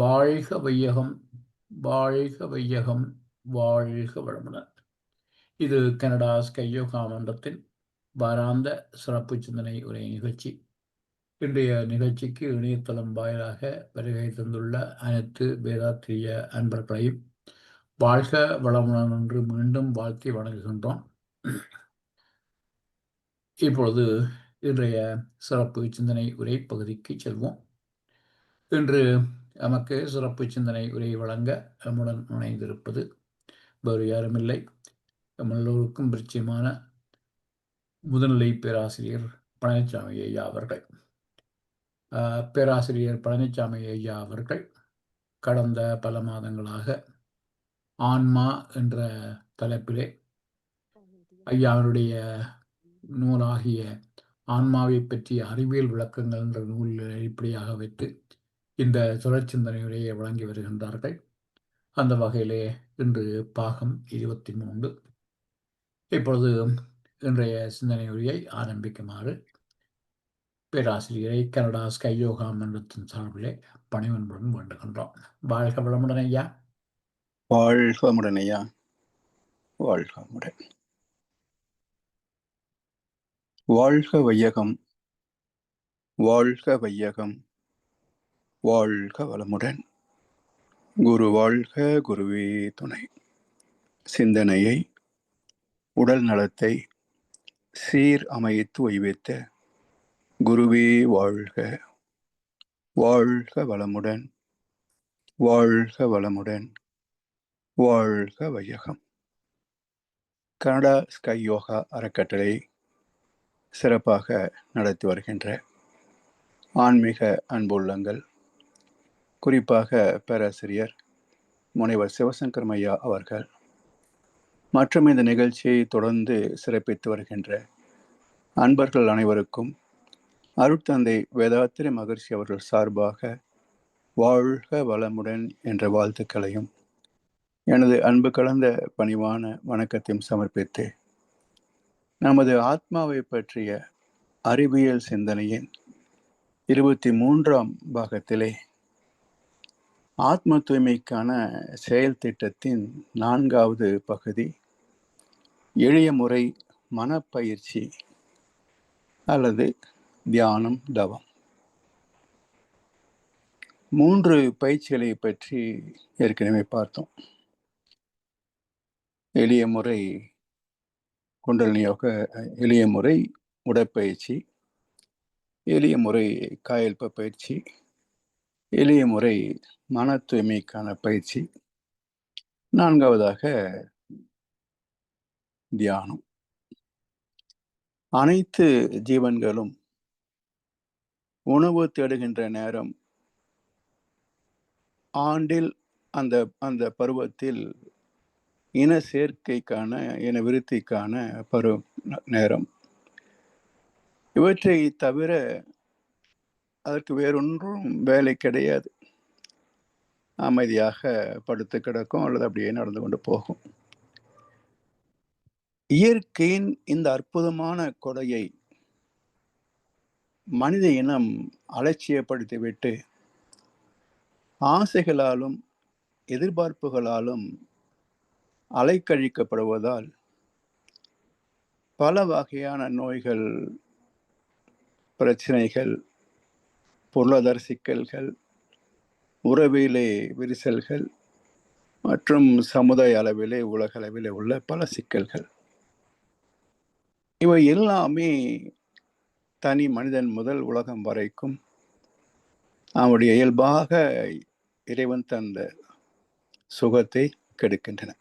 வாழ்க வையகம், வாழ்க வையகம், வாழ்க வளமுடன். இது கனடா ஸ்கை யோகா மன்றத்தின் வாராந்த சிறப்பு சிந்தனை உரை நிகழ்ச்சி. இன்றைய நிகழ்ச்சிக்கு இணையதளம் வாயிலாக வருகை தந்துள்ள அனைத்து வேதாத்திரிய அன்பர்களையும் வாழ்க வளமுடன் என்று மீண்டும் வாழ்த்தி வணங்குகின்றோம். இப்பொழுது இன்றைய சிறப்பு சிந்தனை உரை பகுதிக்கு செல்வோம். இன்று நமக்கு சிறப்பு சிந்தனை உரை வழங்க நம்முடன் இணைந்திருப்பது வேறு யாருமில்லை, நம் எல்லோருக்கும் பரிச்சயமான முதுநிலை பேராசிரியர் பழனிசாமி ஐயா அவர்கள். பேராசிரியர் பழனிசாமி ஐயா அவர்கள் கடந்த பல மாதங்களாக ஆன்மா என்ற தலைப்பிலே ஐயாவுடைய நூலாகிய ஆன்மாவை பற்றிய அறிவியல் விளக்கங்கள் என்ற நூலில் அடிப்படையாக வைத்து இந்த தொடர் சிந்தனை உரையை வழங்கி வருகின்றார்கள். அந்த வகையிலே இன்று பாகம் 23. இப்பொழுது இன்றைய சிந்தனை உரையை ஆரம்பிக்குமாறு பேராசிரியரை கனடா ஸ்கை யோகா மன்றத்தின் சார்பிலே பணிவன்புடன் வேண்டுகின்றோம். வாழ்க வளமுடன் ஐயா. வாழ்க வளமுடன் ஐயா. வாழ்க வளமுடன். வாழ்க வையகம், வாழ்க வையகம், வாழ்க வளமுடன். குரு வாழ்க, குருவே துணை. சிந்தனையை, உடல் நலத்தை சீர் அமைத்து வைவித்த குருவே வாழ்க. வாழ்க வளமுடன், வாழ்க வளமுடன், வாழ்க வையகம். கனடா ஸ்கை யோகா அறக்கட்டளை சிறப்பாக நடத்தி வருகின்ற ஆன்மீக அன்புள்ளங்கள், குறிப்பாக பேராசிரியர் முனைவர் சிவசங்கர் ஐயா அவர்கள் மற்றும் இந்த நிகழ்ச்சியை தொடர்ந்து சிறப்பித்து வருகின்ற அன்பர்கள் அனைவருக்கும் அருட்தந்தை வேதாத்திரி மகர்ஷி அவர்கள் சார்பாக வாழ்க வளமுடன் என்ற வாழ்த்துக்களையும் எனது அன்பு கலந்த பணிவான வணக்கத்தையும் சமர்ப்பித்து நமது ஆத்மாவை பற்றிய அறிவியல் சிந்தனையின் 23ஆம் பாகத்திலே ஆத்ம தூய்மைக்கான செயல் திட்டத்தின் 4வது பகுதி எளிய முறை மனப்பயிற்சி அல்லது தியானம் தவம் 3 பயிற்சிகளை பற்றி ஏற்கனவே பார்த்தோம். எளிய முறை குண்டலினி யோக, எளிய முறை உடற்பயிற்சி, எளிய முறை காயல்ப பயிற்சி, எளிய முறை மன தூய்மைக்கான பயிற்சி, 4வதாக தியானம். அனைத்து ஜீவன்களும் உணவு தேடுகின்ற நேரம் ஆண்டில் அந்த பருவத்தில் இன சேர்க்கைக்கான, இன விருத்திக்கான நேரம். இவற்றை தவிர அதற்கு வேறொன்றும் வேலை கிடையாது. அமைதியாக படுத்து கிடக்கும் அல்லது அப்படியே நடந்து கொண்டு போகும். இயற்கையின் இந்த அற்புதமான கொடையை மனித இனம் அலட்சியப்படுத்திவிட்டு ஆசைகளாலும் எதிர்பார்ப்புகளாலும் அலைக்கழிக்கப்படுவதால் பல வகையான நோய்கள், பிரச்சனைகள், பொருளாதார சிக்கல்கள், உறவிலே விரிசல்கள் மற்றும் சமுதாய அளவிலே உலக அளவிலே உள்ள பல சிக்கல்கள், இவை எல்லாமே தனி மனிதன் முதல் உலகம் வரைக்கும் அவனுடைய இயல்பாக இறைவன் தந்த சுகத்தை கெடுக்கின்றன.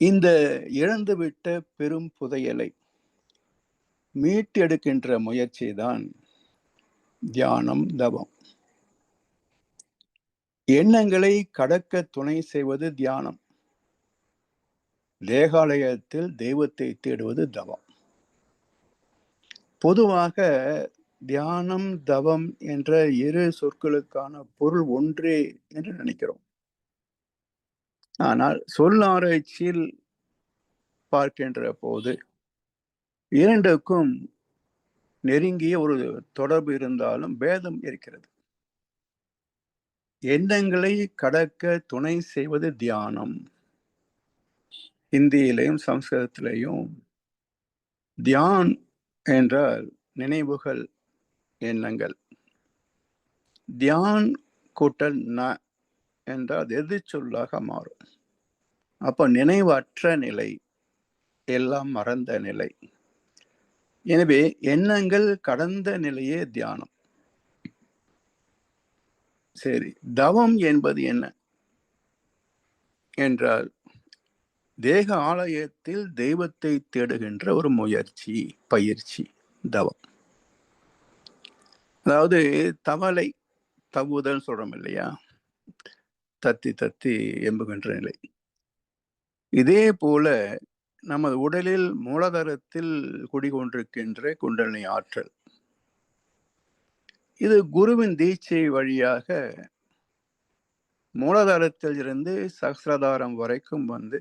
இந்த இழந்துவிட்ட பெரும் புதையலை மீட்டெடுக்கின்ற முயற்சி தான் தியானம் தவம். எண்ணங்களை கடக்க துணை செய்வது தியானம். தேகாலயத்தில் தெய்வத்தை தேடுவது தவம். பொதுவாக தியானம் தவம் என்ற இரு சொற்களுக்கான பொருள் ஒன்றே என்று நினைக்கிறோம். ஆனால் சொல்லாராய்ச்சியில் பார்க்கின்ற போது இரண்டுக்கும் நெருங்கிய ஒரு தொடர்பு இருந்தாலும் பேதம் இருக்கிறது. எண்ணங்களை கடக்க துணை செய்வது தியானம். ஹிந்தியிலையும் சம்ஸ்கிருதத்திலையும் தியான் என்றால் நினைவுகள், எண்ணங்கள். தியான் கூட்டல் ந என்றால் எதிர்ச்சொல்லாக மாறும். அப்ப நினைவற்ற நிலை, எல்லாம் மறந்த நிலை. எனவே எண்ணங்கள் கடந்த நிலையே தியானம். சரி, தவம் என்பது என்ன என்றால் தேக ஆலயத்தில் தெய்வத்தை தேடுகின்ற ஒரு முயற்சி, பயிற்சி, தவம். அதாவது தவளை தவுதல் சொல்றோம் இல்லையா, தத்தி தத்தி எம்புகின்ற நிலை. இதே போல நமது உடலில் மூலாதாரத்தில் குடிகொண்டிருக்கின்ற குண்டலினி ஆற்றல், இது குருவின் தீட்சை வழியாக மூலாதாரத்தில் இருந்து சகசிராதாரம் வரைக்கும் வந்து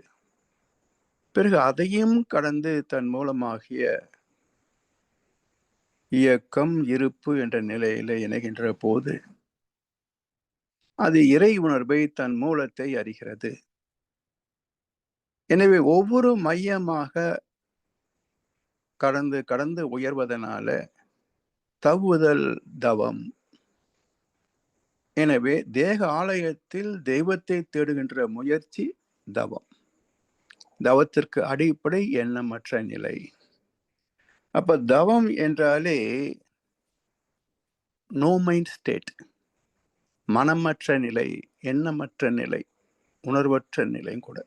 பிறகு அதையும் கடந்து தன் மூலமாகிய இயக்கம், இருப்பு என்ற நிலையில இணைகின்ற போது அது இறை உணர்வை, தன் மூலத்தை அறிகிறது. எனவே ஒவ்வொரு மையமாக கடந்து கடந்து உயர்வதனால தவுதல் தவம். எனவே தேக ஆலயத்தில் தெய்வத்தை தேடுகின்ற முயற்சி தவம். தவத்திற்கு அடிப்படை எண்ணமற்ற நிலை. அப்ப தவம் என்றாலே நோ மைண்ட் ஸ்டேட், மனமற்ற நிலை, எண்ணமற்ற நிலை, உணர்வற்ற நிலை கூட.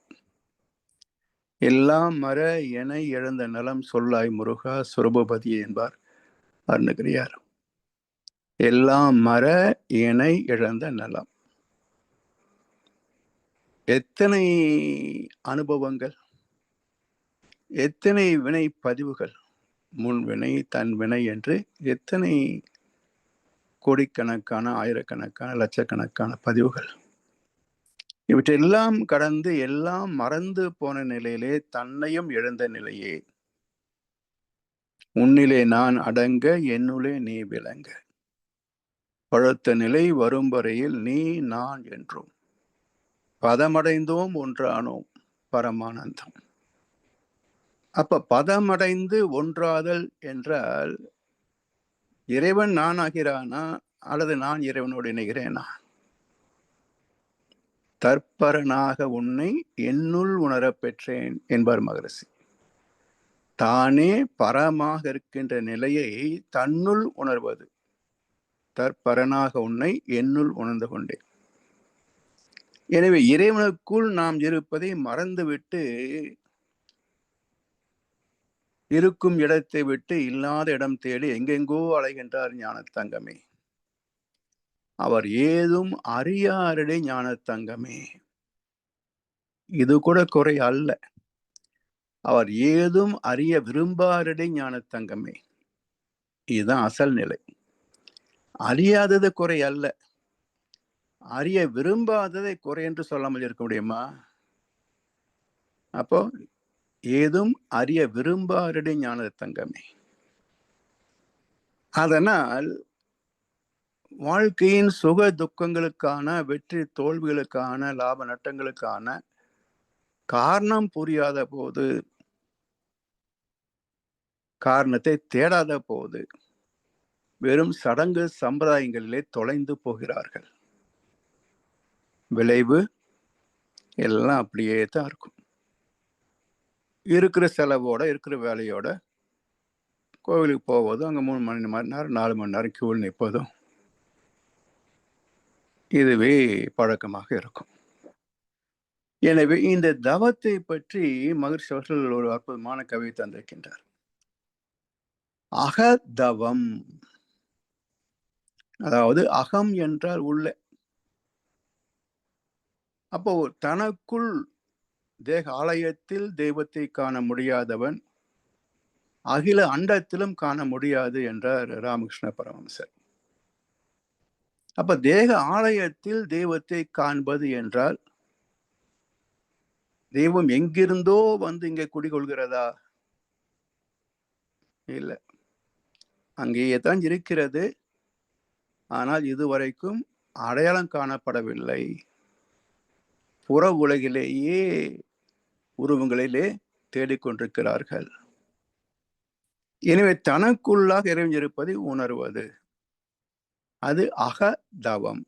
எல்லாம் மற என இழந்த நலம் சொல்லாய் முருகா சுரபபதி என்பார் அருணகிரியார். எல்லாம் மற என இழந்த நலம். எத்தனை அனுபவங்கள், எத்தனை வினை பதிவுகள், முன்வினை தன் வினை என்று எத்தனை கோடிக்கணக்கான, ஆயிரக்கணக்கான, லட்சக்கணக்கான பதிவுகள். இவற்றெல்லாம் கடந்து எல்லாம் மறந்து போன நிலையிலே தன்னையும் இழந்த நிலையே. உன்னிலே நான் அடங்க என்னுளே நீ விளங்க. பழுத்த நிலை வரும் வரையில் நீ நான் என்றும் பதமடைந்தோம் ஒன்றானோம் பரமானந்தம். அப்ப பதமடைந்து ஒன்றாதல் என்றால் இறைவன் நான் ஆகிறானா அல்லது நான் இறைவனோடு இணைகிறேனா? தற்பரனாக உன்னை என்னுள் உணரப் பெற்றேன் என்பார் மகரிஷி. தானே பரமாக இருக்கின்ற நிலையை தன்னுள் உணர்வது. தற்பரனாக உன்னை என்னுள் உணர்ந்து கொண்டேன். எனவே இறைவனுக்குள் நாம் இருப்பதை மறந்துவிட்டு இருக்கும் இடத்தை விட்டு இல்லாத இடம் தேடி எங்கெங்கோ அலைகின்றார் ஞானத்தங்கமே. அவர் ஏதும் அறியாரடை ஞானத்தங்கமே. இது கூட குறை அல்ல. அவர் ஏதும் அறிய விரும்பாரடை ஞானத்தங்கமே. இதுதான் அசல் நிலை. அறியாதது குறை அல்ல. அறிய விரும்பாததை குறை என்று சொல்லாமல் இருக்க முடியுமா? அப்போ ஏதும் அறிய விரும்பாரடை ஞானத்தங்கமே. அதனால் வாழ்க்கையின் சுக துக்கங்களுக்கான, வெற்றி தோல்விகளுக்கான, லாப நட்டங்களுக்கான காரணம் புரியாத போது, காரணத்தை தேடாத போது வெறும் சடங்கு சம்பிரதாயங்களிலே தொலைந்து போகிறார்கள். விளைவு எல்லாம் அப்படியே தான் இருக்கும். இருக்கிற செலவோட, இருக்கிற வேலையோட கோவிலுக்கு போவதும், அங்கே 3 மணி நேரம் 4 மணி நேரம் கியூவில் நிற்பதும் இதுவே பழக்கமாக இருக்கும். எனவே இந்த தவத்தை பற்றி மகரிஷி அவர்கள் ஒரு அற்புதமான கவிதை தந்திருக்கின்றார். அகதவம், அதாவது அகம் என்றால் உள்ள. அப்போ தனக்குள் தேக ஆலயத்தில் தெய்வத்தை காண முடியாதவன் அகில அண்டத்திலும் காண முடியாது என்றார் ராமகிருஷ்ண பரமஹம்சர். அப்ப தேக ஆலயத்தில் தெய்வத்தை காண்பது என்றால் தெய்வம் எங்கிருந்தோ வந்து இங்கே குடிகொள்கிறதா? இல்லை, அங்கேயே தான் இருக்கிறது. ஆனால் இதுவரைக்கும் அடையாளம் காணப்படவில்லை. புற உலகிலேயே உருவங்களிலே தேடிக்கொண்டிருக்கிறார்கள். எனவே தனக்குள்ளாக இறைவன் இருப்பதை உணர்வது, அது அக தவம்.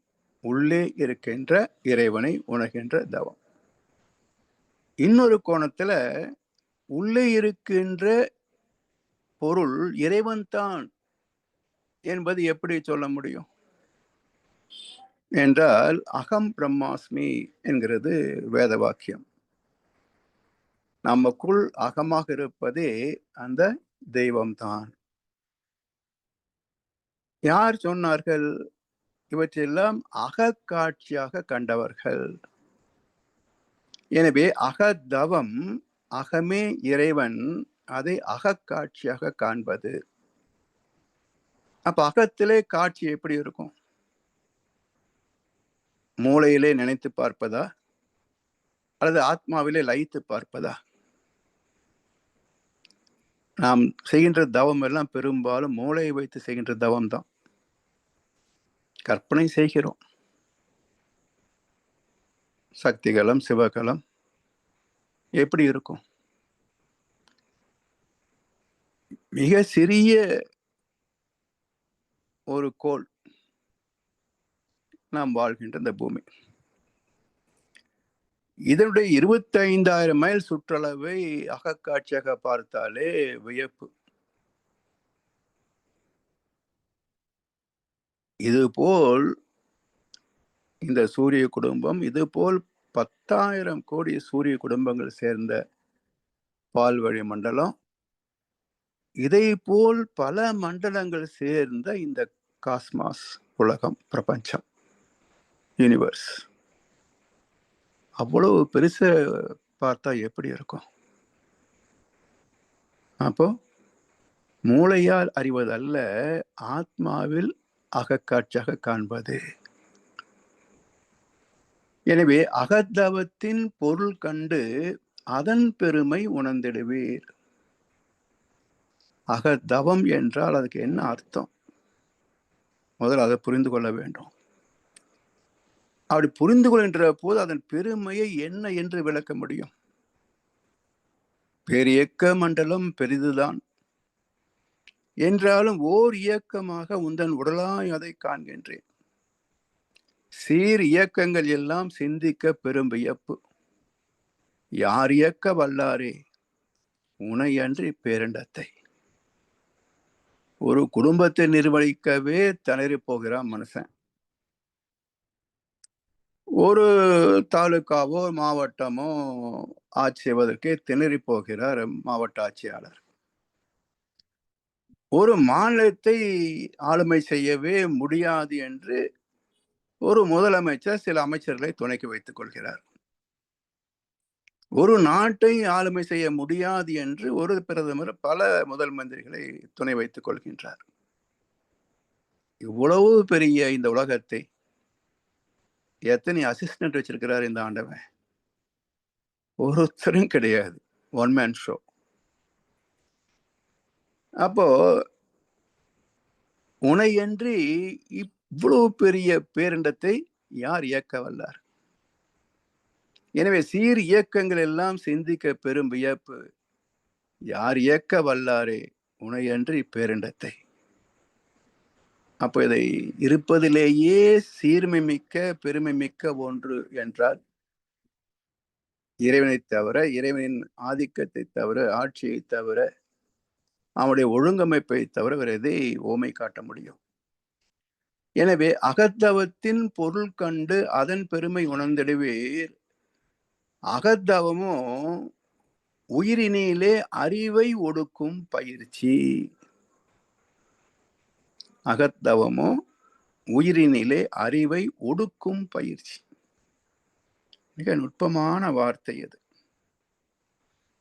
உள்ளே இருக்கின்ற இறைவனை உணர்கின்ற தவம். இன்னொரு கோணத்துல உள்ளே இருக்கின்ற பொருள் இறைவன் தான் என்பது எப்படி சொல்ல முடியும் என்றால், அகம் பிரம்மாஸ்மி என்கிறது வேத வாக்கியம். நமக்குள் அகமாக இருப்பதே அந்த தெய்வம்தான். யார் சொன்னார்கள்? இவற்றெல்லாம் அகக்காட்சியாக கண்டவர்கள். எனவே அகதவம், அகமே இறைவன், அதை அகக்காட்சியாக காண்பது. அப்ப அகத்திலே காட்சி எப்படி இருக்கும்? மூளையிலே நினைத்து பார்ப்பதா அல்லது ஆத்மாவிலே லயித்து பார்ப்பதா? நாம் செய்கின்ற தவம் எல்லாம் பெரும்பாலும் மூளையை வைத்து செய்கின்ற தவம் தான். கற்பனை செய்கிறோம். சக்திகளம், சிவகலம் எப்படி இருக்கும்? மிக சிறிய ஒரு கோள் நாம் வாழ்கின்ற இந்த பூமி. இதனுடைய 25,000 மைல் சுற்றளவை அகக்காட்சியாக பார்த்தாலே வியப்பு. இதுபோல் இந்த சூரிய குடும்பம், இதுபோல் 10,000 கோடி சூரிய குடும்பங்கள் சேர்ந்த பால்வழி மண்டலம், இதை போல் பல மண்டலங்கள் சேர்ந்த இந்த காஸ்மாஸ், உலகம், பிரபஞ்சம், யூனிவர்ஸ், அவ்வளவு பெருச பார்த்தா எப்படி இருக்கும்? அப்போ மூளையால் அறிவதல்ல, ஆத்மாவில் அகக்காட்சியாக காண்பது. எனவே அகத்தவத்தின் பொருள் கண்டு அதன் பெருமை உணர்ந்திடுவீர். அகத்தவம் என்றால் அதுக்கு என்ன அர்த்தம்? முதல்ல அதை புரிந்து கொள்ள வேண்டும். அப்படி புரிந்து கொள்கின்ற போது அதன் பெருமையை என்ன என்று விளக்க முடியும்? பேரியக்க மண்டலம் பெரிதுதான் என்றாலும் ஓர் இயக்கமாக உந்தன் உடலாய் அதை காண்கின்றேன். சீர் இயக்கங்கள் எல்லாம் சிந்திக்க பெரும் வியப்பு. யார் இயக்க வல்லாரே உனையன்றி பேரண்டத்தை. ஒரு குடும்பத்தை நிர்வகிக்கவே திணறி போகிறான் மனுஷன். ஒரு தாலுகாவோ மாவட்டமோ ஆட்சி செய்வதற்கே திணறி போகிறார் மாவட்ட ஆட்சியாளர். ஒரு மாநிலத்தை ஆளுமை செய்யவே முடியாது என்று ஒரு முதலமைச்சர் சில அமைச்சர்களை துணைக்கு வைத்துக் கொள்கிறார். ஒரு நாட்டை ஆளுமை செய்ய முடியாது என்று ஒரு பிரதமர் பல முதல் மந்திரிகளை துணை வைத்துக் கொள்கின்றார். இவ்வளவு பெரிய இந்த உலகத்தை எத்தனை அசிஸ்டன்ட் வச்சிருக்கிறார் இந்த ஆண்டவன்? ஒருத்தரும் கிடையாது. One man show. அப்போ உனையன்றி இவ்வளவு பெரிய பேரண்டத்தை யார் இயக்க வல்லார்? எனவே சீர் இயக்கங்கள் எல்லாம் சிந்திக்க பெரும் வியப்பு. யார் இயக்க வல்லாரே உனையன்றி பேரண்டத்தை. அப்போ இதை இருப்பதிலேயே சீர்மை மிக்க பெருமை மிக்க ஒன்று என்றால் இறைவனை தவிர, இறைவனின் ஆதிக்கத்தை தவிர, ஆட்சியை தவிர, அவனுடைய ஒழுங்கமைப்பை தவிர வேற எதை ஓமை காட்ட முடியும்? எனவே அகத்தவத்தின் பொருள் கண்டு அதன் பெருமை உணர்ந்திடுவீர். அகத்தவமோ உயிரினிலே அறிவை ஒடுக்கும் பயிற்சி. அகத்தவமோ உயிரினிலே அறிவை ஒடுக்கும் பயிற்சி. மிக நுட்பமான வார்த்தை அது.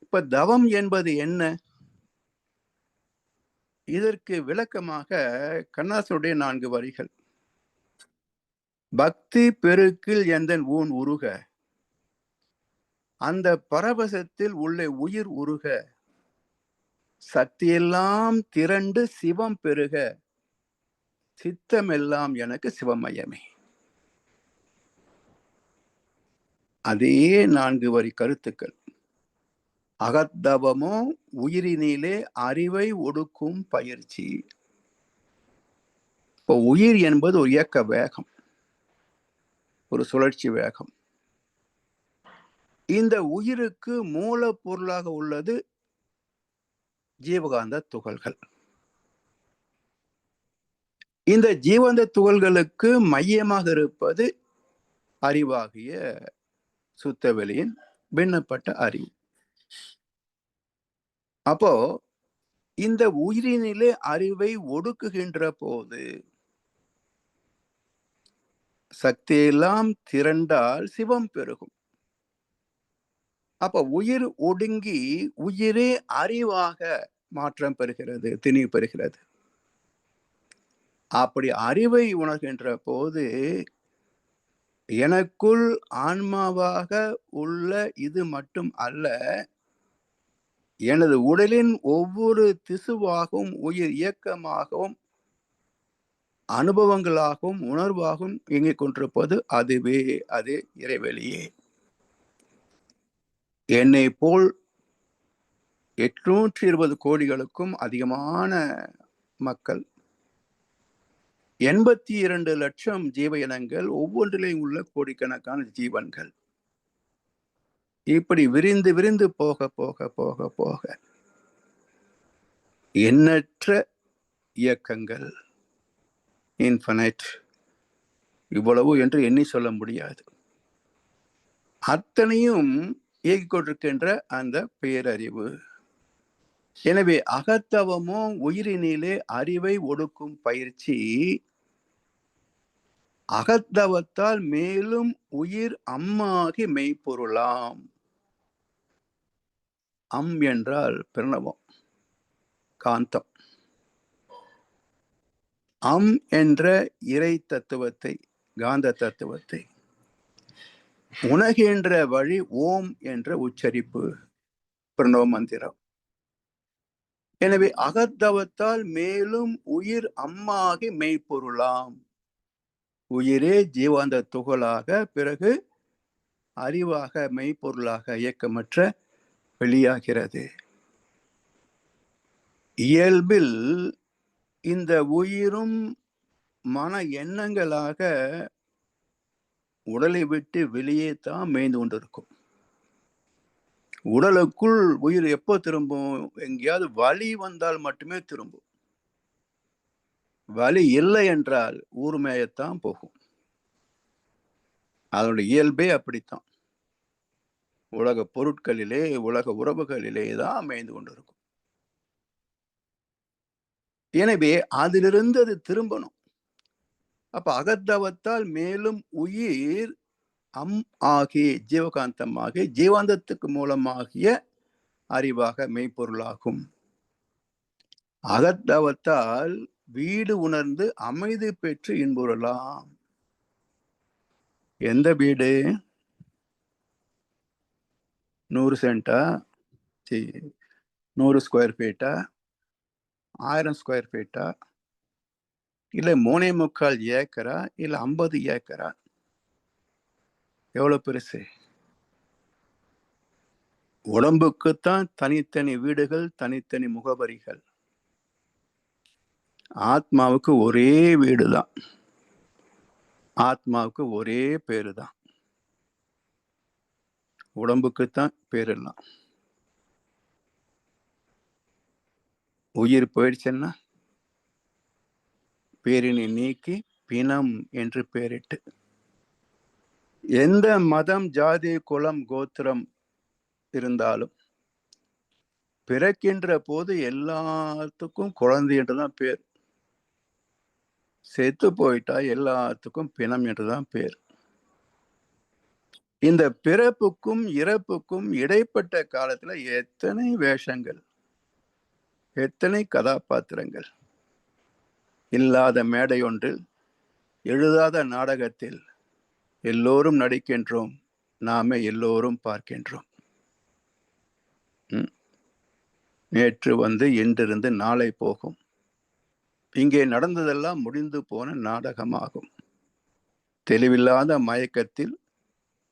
இப்ப தவம் என்பது என்ன? இதற்கு விளக்கமாக கண்ணாசனுடைய 4 வரிகள். பக்தி பெருக்கில் எந்தன் ஊன் உருக, அந்த பரவசத்தில் உள்ள உயிர் உருக, சக்தியெல்லாம் திரண்டு சிவம் பெருக, சித்தமெல்லாம் எனக்கு சிவமயமே. அதே 4 வரி கருத்துக்கள். அகத்தவமோ உயிரினிலே அறிவை ஒடுக்கும் பயிற்சி. இப்போ உயிர் என்பது ஒரு இயக்க வேகம், ஒரு சுழற்சி வேகம். இந்த உயிருக்கு மூலப்பொருளாக உள்ளது ஜீவகாந்த துகள்கள். இந்த ஜீவகாந்த துகள்களுக்கு மையமாக இருப்பது அறிவாகிய சுத்தவெளியின் பின்னப்பட்ட அறிவு. அப்போ இந்த உயிரினிலே அறிவை ஒடுக்குகின்ற போது சக்தியெல்லாம் திரண்டால் சிவம் பெருகும். அப்ப உயிர் ஒடுங்கி உயிரே அறிவாக மாற்றம் பெறுகிறது, திணிவு பெறுகிறது. அப்படி அறிவை உணர்கின்ற போது எனக்குள் ஆன்மாவாக உள்ள இது மட்டும் அல்ல, எனது உடலின் ஒவ்வொரு திசுவாகவும் உயிர் இயக்கமாகவும் அனுபவங்களாகவும் உணர்வாகவும் இயங்கிக் கொண்டிருப்பது அதுவே, அது இறைவெளியே. என்னை போல் 820 கோடிகளுக்கும் அதிகமான மக்கள், 82 லட்சம் ஜீவ இனங்கள், ஒவ்வொன்றிலையும் உள்ள கோடிக்கணக்கான ஜீவன்கள், இப்படி விரிந்து விரிந்து போக போக போக போக எண்ணற்ற இயக்கங்கள், இன்ஃபனைட், இவ்வளவு என்று எண்ணி சொல்ல முடியாது. அத்தனையும் இயக்கிக் கொண்டிருக்கின்ற அந்த பேரறிவு. எனவே அகத்தவமோ உயிரினிலே அறிவை ஒடுக்கும் பயிற்சி. அகத்தவத்தால் மேலும் உயிர் அம்மாகி மெய்ப்பொருளாம். அம் என்றால் பிரணவம், காந்தம். அம் என்ற இறை தத்துவத்தை, காந்த தத்துவத்தை உணர்கின்ற வழி ஓம் என்ற உச்சரிப்பு, பிரணவ மந்திரம். எனவே அகத்தவத்தால் மேலும் உயிர் அம்மாகி மெய்ப்பொருளாம். உயிரே ஜீவாந்த துகளாக, பிறகு அறிவாக, மெய்ப்பொருளாக, இயக்கமற்ற வெளியாகிறது. இயல்பில் இந்த உயிரும் மன எண்ணங்களாக உடலை விட்டு வெளியே தான் மேய்ந்து கொண்டிருக்கும். உடலுக்குள் உயிர் எப்போ திரும்பும்? எங்கேயாவது வலி வந்தால் மட்டுமே திரும்பும். வலி இல்லை என்றால் ஊர்மேயத்தான் போகும். அதனுடைய இயல்பே அப்படித்தான். உலக பொருட்களிலே, உலக உறவுகளிலே தான் மேய்ந்து கொண்டிருக்கும். எனவே அதிலிருந்து அது திரும்பணும். அப்ப அகத்தவத்தால் மேலும் உயிர் அம் ஆகி, ஜீவகாந்தமாகி, ஜீவாந்தத்துக்கு மூலமாகிய அறிவாக மெய்ப்பொருளாகும். அகத்தவத்தால் வீடு உணர்ந்து அமைதி பெற்று இன்புறலாம். எந்த வீடு? 100 சென்டா, 100 ஸ்கொயர் ஃபீட்டா, 1000 ஸ்கொயர் ஃபீட்டா, இல்ல 3.25 ஏக்கரா, இல்ல 50 ஏக்கரா? எவ்வளவு பெருசு? உடம்புக்குத்தான் தனித்தனி வீடுகள், தனித்தனி முகவரிகள். ஆத்மாவுக்கு ஒரே வீடுதான், ஆத்மாவுக்கு ஒரே பேருதான். உடம்புக்குத்தான் பேரெல்லாம். உயிர் போயிடுச்சுன்னா பேரினை நீக்கி பிணம் என்று பெயரிட்டு. எந்த மதம், ஜாதி, குலம், கோத்திரம் இருந்தாலும் பிறக்கின்ற போது எல்லாத்துக்கும் குழந்தை என்றுதான் பேர். செத்து போயிட்டா எல்லாத்துக்கும் பிணம் என்றுதான் பேர். இந்த பிறப்புக்கும் இறப்புக்கும் இடைப்பட்ட காலத்துல எத்தனை வேஷங்கள், எத்தனை கதாபாத்திரங்கள். இல்லாத மேடை ஒன்றில், எழுதாத நாடகத்தில் எல்லோரும் நடிக்கின்றோம், நாமே எல்லோரும் பார்க்கின்றோம். நேற்று வந்து இன்றிருந்து நாளை போகும். இங்கே நடந்ததெல்லாம் முடிந்து போன நாடகமாகும். தெளிவில்லாத மயக்கத்தில்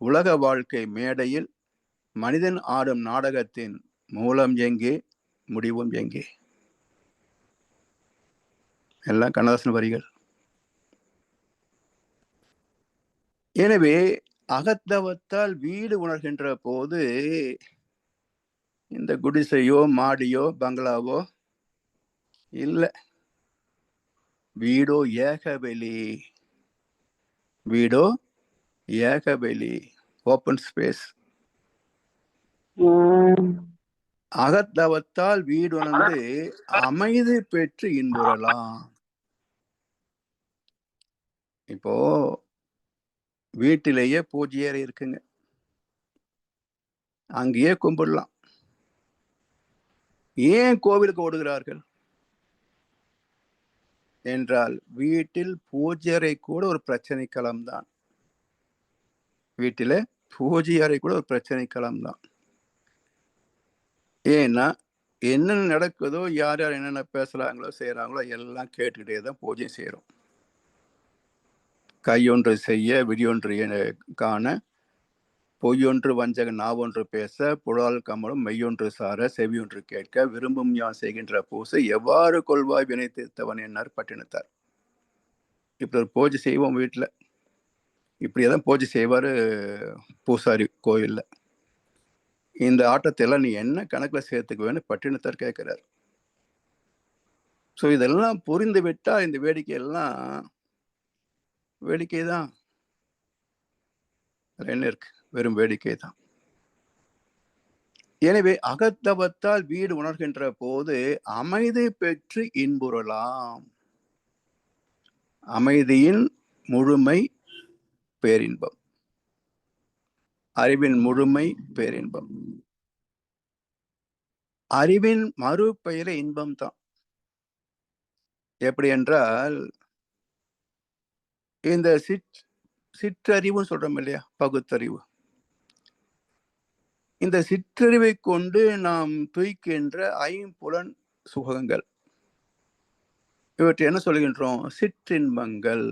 உலக வாழ்க்கை மேடையில் மனிதன் ஆடும் நாடகத்தின் மூலம் எங்கே, முடிவும் எங்கே? எல்லாம் கண்ணதாசன் வரிகள். எனவே அகத்தவத்தால் வீடு உணர்கின்ற போது இந்த குடிசையோ மாடியோ பங்களாவோ இல்ல, வீடோ ஏகவெளி, வீடோ ஏகவெளி, ஓப்பன் ஸ்பேஸ். அகத்தவத்தால் வீடு உணர்ந்து அமைதி பெற்று இன்புறலாம். இப்போ வீட்டிலேயே பூஜை அறை இருக்குங்க, அங்கேயே கும்பிடலாம். ஏன் கோவிலுக்கு ஓடுகிறார்கள் என்றால், வீட்டில் பூஜை அறை கூட ஒரு பிரச்சனை களம்தான். வீட்டில பூஜை அறை கூட ஒரு பிரச்சனை களம்தான். ஏன்னா என்னென்ன நடக்குதோ, யார் யார் என்னென்ன பேசுறாங்களோ செய்யறாங்களோ எல்லாம் கேட்டுக்கிட்டே தான் பூஜை செய்யறோம். கையொன்று செய்ய விடியொன்று காண, பொய்யொன்று வஞ்சக நாவொன்று பேச, புலால் கமலும் மெய்யொன்று சார, செவியொன்று கேட்க, விரும்பும் யான் செய்கின்ற பூசை எவ்வாறு கொள்வாய் வினை தீர்த்தவன் என்னார் பட்டினத்தார். இப்படி ஒரு பூஜை செய்வோம் வீட்டுல. இப்படியேதான் பூஜை செய்வாரு பூசாரி கோயில்ல. இந்த ஆட்டத்தை எல்லாம் நீ என்ன கணக்குல சேர்த்துக்கு வேணும் பட்டினத்தார் கேட்கிறார். சோ இதெல்லாம் புரிந்து விட்டா இந்த வேடிக்கை எல்லாம் வேடிக்கை தான். என்ன இருக்கு, வெறும் வேடிக்கை தான். எனவே அகத்தவத்தால் வீடு உணர்கின்ற போது அமைதி பெற்று இன்புறலாம். அமைதியின் முழுமை பேரின்பம், அறிவின் முழுமை பேரின்பம். அறிவின் மறு பெயரே இன்பம் தான். எப்படி என்றால், இந்த சிற்றறிவு சொல்றோம் இல்லையா, பகுத்தறிவு. இந்த சிற்றறிவை கொண்டு நாம் துய்க்கின்ற ஐம்புலன் சுகங்கள், இவற்றை என்ன சொல்கின்றோம்? சிற்றின்பங்கள்.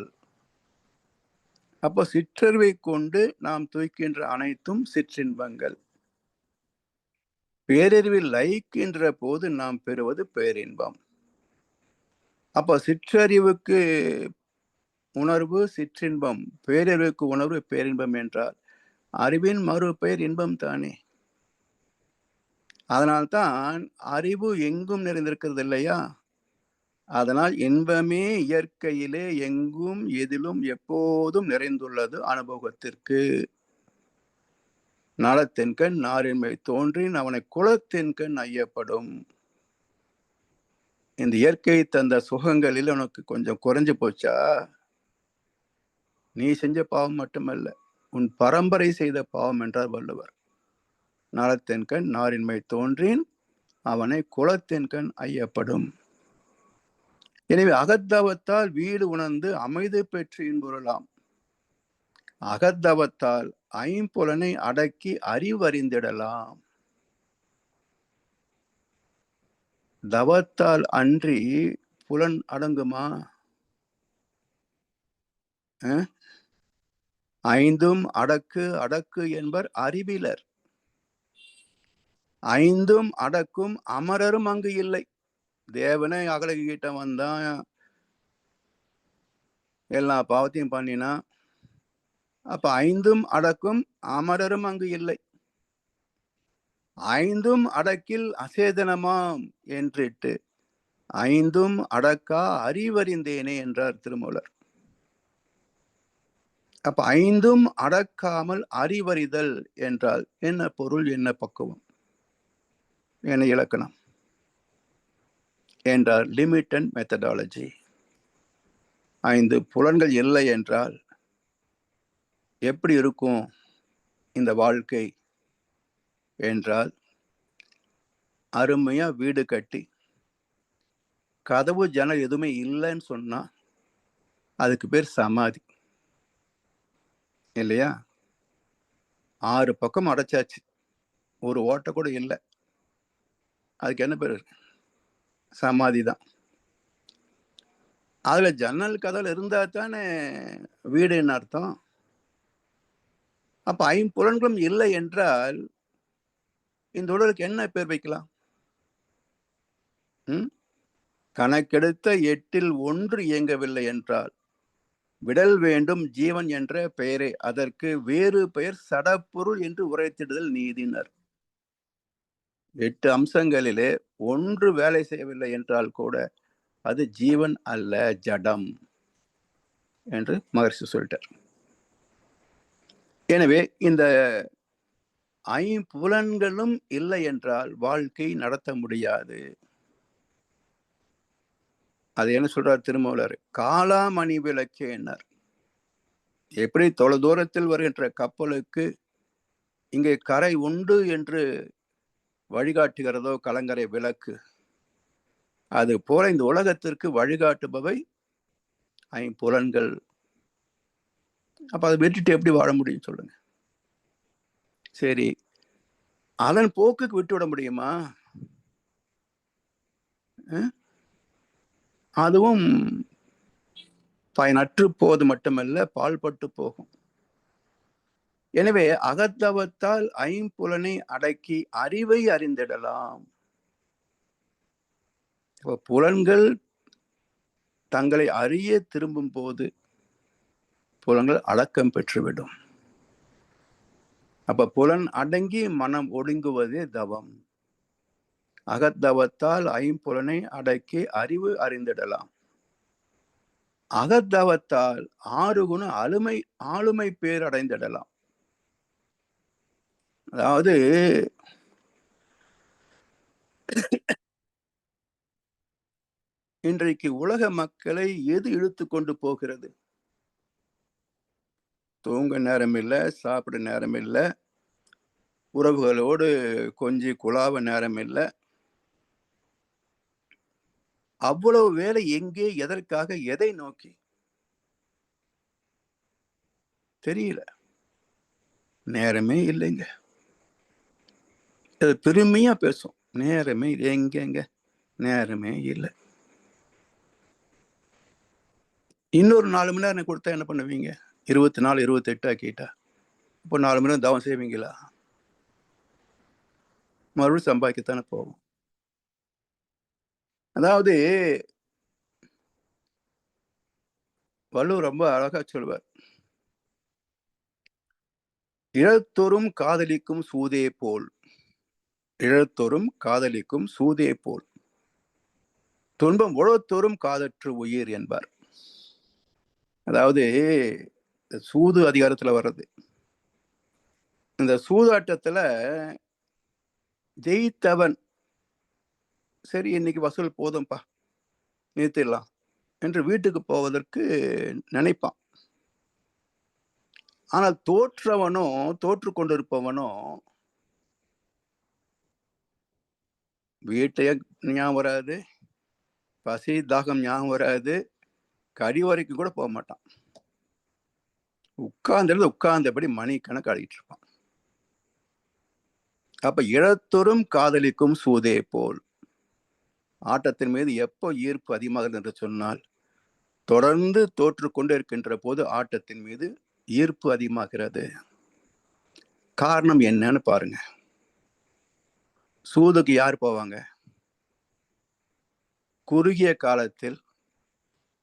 அப்போ சிற்றறிவை கொண்டு நாம் துய்க்கின்ற அனைத்தும் சிற்றின்பங்கள். பேரறிவில் லயிக்கின்ற போது நாம் பெறுவது பேரின்பம். அப்போ சிற்றறிவுக்கு உணர்வு சிற்றின்பம், பேரறிவுக்கு உணர்வு பேரின்பம் என்றால் அறிவின் மறு பெயர் இன்பம் தானே. அதனால்தான் அறிவு எங்கும் நிறைந்திருக்கிறது இல்லையா? அதனால் இன்பமே இயற்கையிலே எங்கும் எதிலும் எப்போதும் நிறைந்துள்ளது அனுபவத்திற்கு. நலத்தின்கண் நாரின்மை தோன்றின் அவனை குலத்தின்கண் ஐயப்படும். இந்த இயற்கை தந்த சுகங்களில் உனக்கு கொஞ்சம் குறைஞ்சு போச்சா, நீ செஞ்ச பாவம் மட்டுமல்ல, உன் பரம்பரை செய்த பாவம் என்றார் வள்ளுவர். நலத்தின்கண் நாரின்மை தோன்றின் அவனை குலத்தின்கண் ஐயப்படும். எனவே அகத்தவத்தால் வீடு உணர்ந்து அமைதி பெற்று இன்புறலாம். அகத்தவத்தால் ஐம்புலனை அடக்கி அறிவறிந்திடலாம். தவத்தால் அன்றி புலன் அடங்குமா? ஐந்தும் அடக்கு அடக்கு என்பர் அறிவிலர். ஐந்தும் அடக்கும் அமரரும் அங்கு இல்லை. தேவனே அகலகி கிட்ட வந்தான், எல்லா பாவத்தையும் பண்ணினா. அப்ப ஐந்தும் அடக்கும் அமரரும் அங்கு இல்லை. ஐந்தும் அடக்கில் அசேதனமாம் என்றிட்டு ஐந்தும் அடக்கா அறிவறிந்தேனே என்றார் திருமூலர். அப்ப ஐந்தும் அடக்காமல் அறிவறிதல் என்றால் என்ன பொருள், என்ன பக்குவம், என்ன இலக்கணம் என்றார் லிமிட் அண்ட் மெத்தடாலஜி. ஐந்து புலன்கள் இல்லை என்றால் எப்படி இருக்கும் இந்த வாழ்க்கை என்றால், அருமையா வீடு கட்டி கதவு ஜன்னல் எதுவுமே இல்லைன்னு சொன்னா அதுக்கு பேர் சமாதி இல்லையா? 6 பக்கம் அடைச்சாச்சு, ஒரு ஓட்டை கூட இல்லை, அதுக்கு என்ன பேர்? சமாதி தான். அதுல ஜன்னல் கதவு இருந்தா தானே வீடுன்னு அர்த்தம். அப்ப ஐம்புலன்களும் இல்லை என்றால் இந்த உடலுக்கு என்ன பேர் வைக்கலாம்? கணக்கெடுத்த 8ல் 1 இயங்கவில்லை என்றால் விடல் வேண்டும் ஜீவன் என்ற பெயரை, அதற்கு வேறு பெயர் சடப்பொருள் என்று உரைத்திடுதல் நீதினர். 8 அம்சங்களிலே 1 வேலை செய்யவில்லை என்றால் கூட அது ஜீவன் அல்ல, ஜடம் என்று மகர்ஷி சொல்லிட்டார். எனவே இந்த ஐம்புலன்களும் இல்லை என்றால் வாழ்க்கை நடத்த முடியாது. அது என்ன சொல்றார் திருமூலர்? காலாமணி விளக்கேனார். எப்படி தொலைதூரத்தில் வருகின்ற கப்பலுக்கு இங்கே கரை உண்டு என்று வழிகாட்டுகிறதோ கலங்கரை விளக்கு, அது போல இந்த உலகத்திற்கு வழிகாட்டுபவை ஐம்புலன்கள். அப்ப அதை விட்டுட்டு எப்படி வாழ முடியும் சொல்லுங்க? சரி, அதன் போக்குக்கு விட்டு விட முடியுமா? அதுவும் பயனற்று போவது மட்டுமல்ல, பால்பட்டு போகும். எனவே அகத்தவத்தால் ஐம்புலனை அடக்கி அறிவை அறிந்திடலாம். புலன்கள் தங்களை அறிய திரும்பும் போது புலன்கள் அடக்கம் பெற்றுவிடும். அப்ப புலன் அடங்கி மனம் ஒடுங்குவதே தவம். அகத்தவத்தால் ஐம்புலனை அடக்கி அறிவு அறிந்திடலாம். அகத்தவத்தால் 6 குண ஆளுமை பேர் அடைந்திடலாம். அதாவது இன்றைக்கு உலக மக்களை எது இழுத்து கொண்டு போகிறது? தூங்க நேரம் இல்லை, சாப்பிட நேரம் இல்லை, உறவுகளோடு கொஞ்சி குழாவ நேரம் இல்லை. அவ்வளவு வேலை எங்கே, எதற்காக, எதை நோக்கி தெரியல. நேரமே இல்லைங்க. பெருமையா பேசும், நேரமே எங்க நேரமே இல்லை. இன்னொரு 4 மணி நேரம் கொடுத்தா என்ன பண்ணுவீங்க? 24 28 ஆக்கிட்டா இப்போ 4 மணி நேரம் தவம் செய்வீங்களா? மறுபடியும் சம்பாதிக்கத்தானே போகும். அதாவது வள்ளுவர் ரொம்ப அழகா சொல்வார், இழத்தோறும் காதலிக்கும் சூதே போல், இழத்தோறும் காதலிக்கும் சூதே போல், துன்பம் உழத்தோறும் காதற்று உயிர் என்பார். அதாவது சூது அதிகாரத்துல வர்றது. இந்த சூதாட்டத்துல ஜெயித்தவன் சரி இன்னைக்கு வசூல் போதும்பா நிறுத்திடலாம் என்று வீட்டுக்கு போவதற்கு நினைப்பான். ஆனால் தோற்றவனோ, தோற்று கொண்டிருப்பவனோ வீட்டையே ஞாபகம் வராது, பசி தாகம் ஞாபகம் வராது, கடி வரைக்கும் கூட போக மாட்டான். உட்கார்ந்தபடி மணிக்கணக்கு ஆடிட்டு இருப்பான். அப்ப இழத்தொரும் காதலிக்கும் சூதே போல், ஆட்டத்தின் மீது எப்போ ஈர்ப்பு அதிகமாகிறது என்று சொன்னால் தொடர்ந்து தோற்று கொண்டு இருக்கின்ற போது ஆட்டத்தின் மீது ஈர்ப்பு அதிகமாகிறது. காரணம் என்னன்னு பாருங்க. சூதுக்கு யார் போவாங்க? குறுகிய காலத்தில்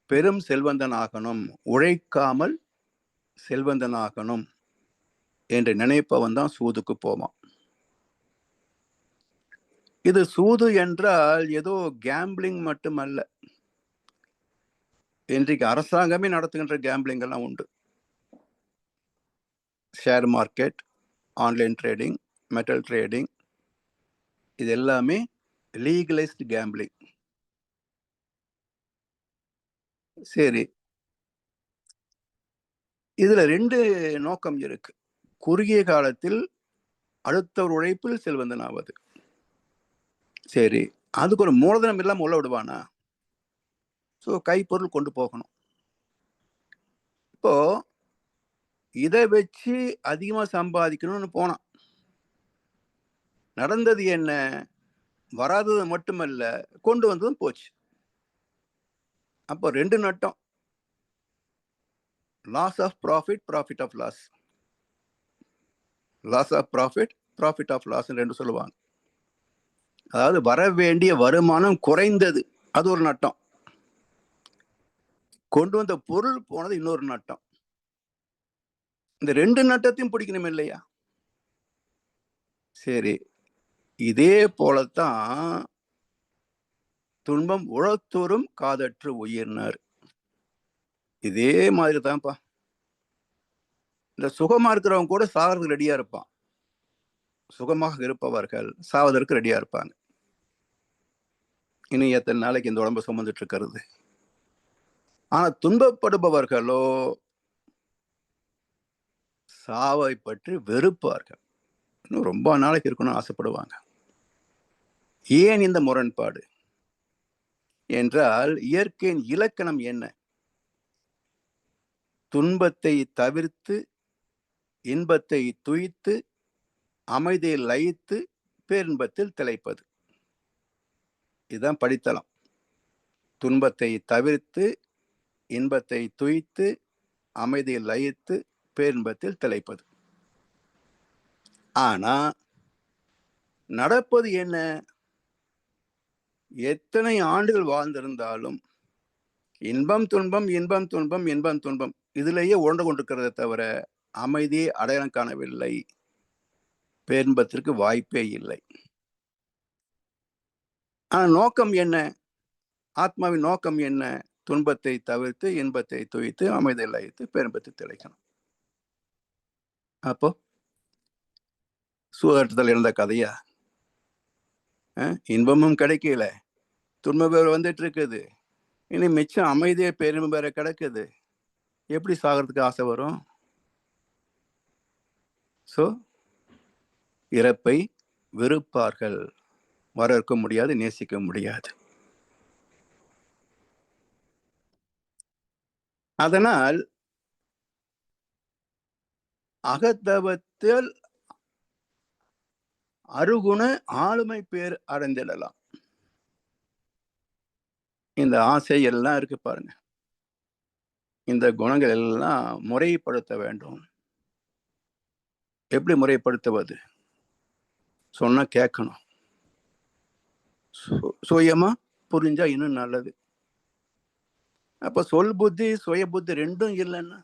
பெரும் செல்வந்தனாகணும், உழைக்காமல் செல்வந்தனாகணும் என்று நினைப்பவன் தான் சூதுக்கு போவான். இது சூது என்றால் ஏதோ கேம்பிளிங் மட்டுமல்ல. இன்றைக்கு அரசாங்கமே நடத்துகின்ற கேம்பிளிங் எல்லாம் உண்டு. Share market, online trading, metal trading, இது எல்லாமே லீகலைஸ்டு கேம்பிளிங். சரி, இதுல 2 நோக்கம் இருக்கு. குறுகிய காலத்தில் அடுத்த ஒரு உழைப்பில் செல்வந்தனாவது. சரி, அதுக்கு ஒரு மூலதனம் இல்லாம உள்ள விடுவானா? ஸோ கைப்பொருள் கொண்டு போகணும். இப்போ இதை வச்சு அதிகமா சம்பாதிக்கணும்னு போனான். நடந்தது என்ன? வராதது மட்டுமல்ல, கொண்டு வந்ததும் போச்சு. அப்போ 2 நட்டம், loss of profit, profit of loss. Loss of profit, profit of loss ரெண்டு சொல்லுவாங்க. அதாவது வர வேண்டிய வருமானம் குறைந்தது, அது ஒரு நட்டம். கொண்டு வந்த பொருள் போனது இன்னொரு நட்டம். இந்த ரெண்டு நட்டத்தையும் பிடிக்கணும் இல்லையா? சரி, இதே போலத்தான் துன்பம் உழத்தோறும் காதற்று உயிர்னர். இதே மாதிரி தான்ப்பா. இந்த சுகமா இருக்கிறவங்க கூட சாகிறதுக்கு ரெடியா இருப்பான். சுகமாக இருப்பவர்கள் சாவதற்கு ரெடியா இருப்பாங்க. இனி எத்தனை நாளைக்கு இந்த உடம்பு சுமந்துட்டு இருக்கிறது? ஆனா துன்பப்படுபவர்களோ சாவை பற்றி வெறுப்பார்கள். இன்னும் ரொம்ப நாளைக்கு இருக்கணும்னு ஆசைப்படுவாங்க. ஏன் இந்த முரண்பாடு என்றால், இயற்கையின் இலக்கணம் என்ன? துன்பத்தை தவிர்த்து, இன்பத்தை துய்த்து, அமைதியை லயித்து, பேரின்பத்தில் திளைப்பது. இதுதான் படித்தளம். துன்பத்தை தவிர்த்து, இன்பத்தை துய்த்து, அமைதியை லயித்து, பேரின்பத்தில் திளைப்பது. ஆனா நடப்பது என்ன? எத்தனை ஆண்டுகள் வாழ்ந்திருந்தாலும் இன்பம் துன்பம், இன்பம் துன்பம், இன்பம் துன்பம், இதுலேயே உழண்டு கொண்டிருக்கிறத தவிர அமைதியை அடையாளம் காணவில்லை. பேரின்பத்திற்கு வாய்ப்பே இல்லை. ஆனா நோக்கம் என்ன? ஆத்மாவின் நோக்கம் என்ன? துன்பத்தை தவிர்த்து, இன்பத்தை துய்த்து, அமைதியை லயித்து, பேரின்பத்தை திளைக்கணும். அப்போ சூதாட்டத்தில் இருந்த கதையா? இன்பமும் கிடைக்கல, துன்பம் வேற வந்துட்டு இருக்குது, இனி மிச்சம் அமைதியை பேரின்பம் வேற கிடக்குது. எப்படி சாகிறதுக்கு ஆசை வரும்? சோ இறப்பை வெறுப்பார்கள். வரவேற்க முடியாது, நேசிக்க முடியாது. அதனால் அகத்தவத்தில் அருகுண ஆளுமை பேர் அடைந்திடலாம். இந்த ஆசை எல்லாம் இருக்கு பாருங்க, இந்த குணங்கள் எல்லாம் முறைப்படுத்த வேண்டும். எப்படி முறைப்படுத்துவது? சொன்னா கேட்கணும். சுயமா புரிஞ்சா இன்னும் நல்லது. அப்ப சொல் புத்தி சுய புத்தி ரெண்டும் இல்லைன்னா,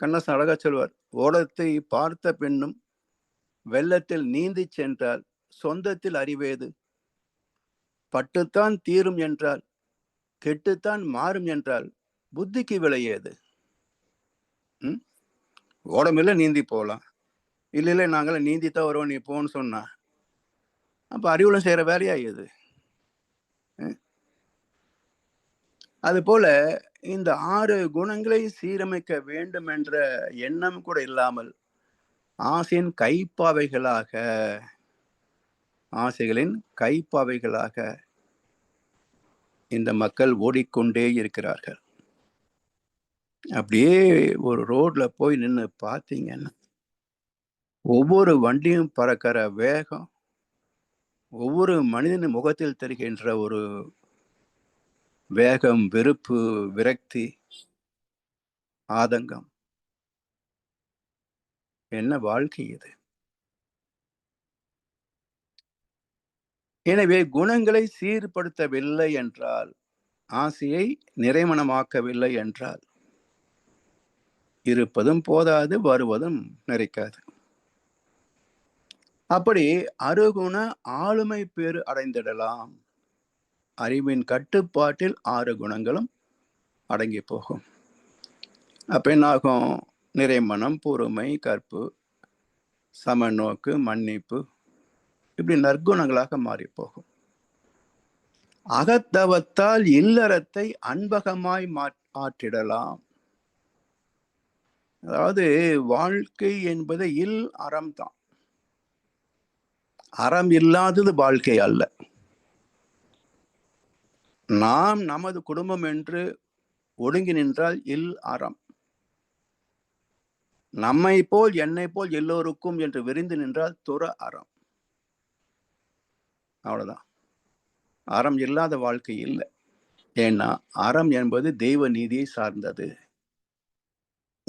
கண்ணதாசன் அழகா சொல்வார், ஓடத்தை பார்த்த பெண்ணும் வெள்ளத்தில் நீந்தி சென்றால் சொந்தத்தில் அறிவேது, பட்டுத்தான் தீரும் என்றால் கெட்டுத்தான் மாறும் என்றால் புத்திக்கு விளையேது. ஓடமில்ல நீந்தி போகலாம், இல்லை இல்லை நாங்கள நீந்தித்தான் வருவோம் நீ போன்னு சொன்னா அப்ப அறிவுல செய்யற வேலையா இது? அது போல இந்த 6 குணங்களை சீரமைக்க வேண்டும் என்ற எண்ணம் கூட இல்லாமல் ஆசையின் கைப்பாவைகளாக, ஆசைகளின் கைப்பாவைகளாக இந்த மக்கள் ஓடிக்கொண்டே இருக்கிறார்கள். அப்படியே ஒரு ரோட்ல போய் நின்று பார்த்தீங்கன்னா ஒவ்வொரு வண்டியும் பறக்கிற வேகம், ஒவ்வொரு மனிதனின் முகத்தில் தெரிகின்ற ஒரு வேகம், வெறுப்பு, விரக்தி, ஆதங்கம். என்ன வாழ்க்கை இது? எனவே குணங்களை சீர்படுத்தவில்லை என்றால், ஆசையை நிறைமணமாக்கவில்லை என்றால், இருப்பதும் போதாது, வருவதும் நிறைக்காது. அப்படி அருகுண ஆளுமை பேறு அடைந்திடலாம். அறிவின் கட்டுப்பாட்டில் 6 குணங்களும் அடங்கி போகும். அப்ப என்ன ஆகும்? நிறைமனம், பொறுமை, கற்பு, சமநோக்கு, மன்னிப்பு, இப்படி நற்குணங்களாக மாறி போகும். அகத்தவத்தால் இல்லறத்தை அன்பகமாய் ஆற்றிடலாம். அதாவது வாழ்க்கை என்பது அறம் தான். அறம் இல்லாதது வாழ்க்கை அல்ல. நாம் நமது குடும்பம் என்று ஒடுங்கி நின்றால் அறம். நம்மை போல் என்னை போல் எல்லோருக்கும் என்று விரிந்து நின்றால் துற அறம். அவ்வளவுதான். அறம் இல்லாத வாழ்க்கை இல்லை. ஏன்னா அறம் என்பது தெய்வ நீதியை சார்ந்தது.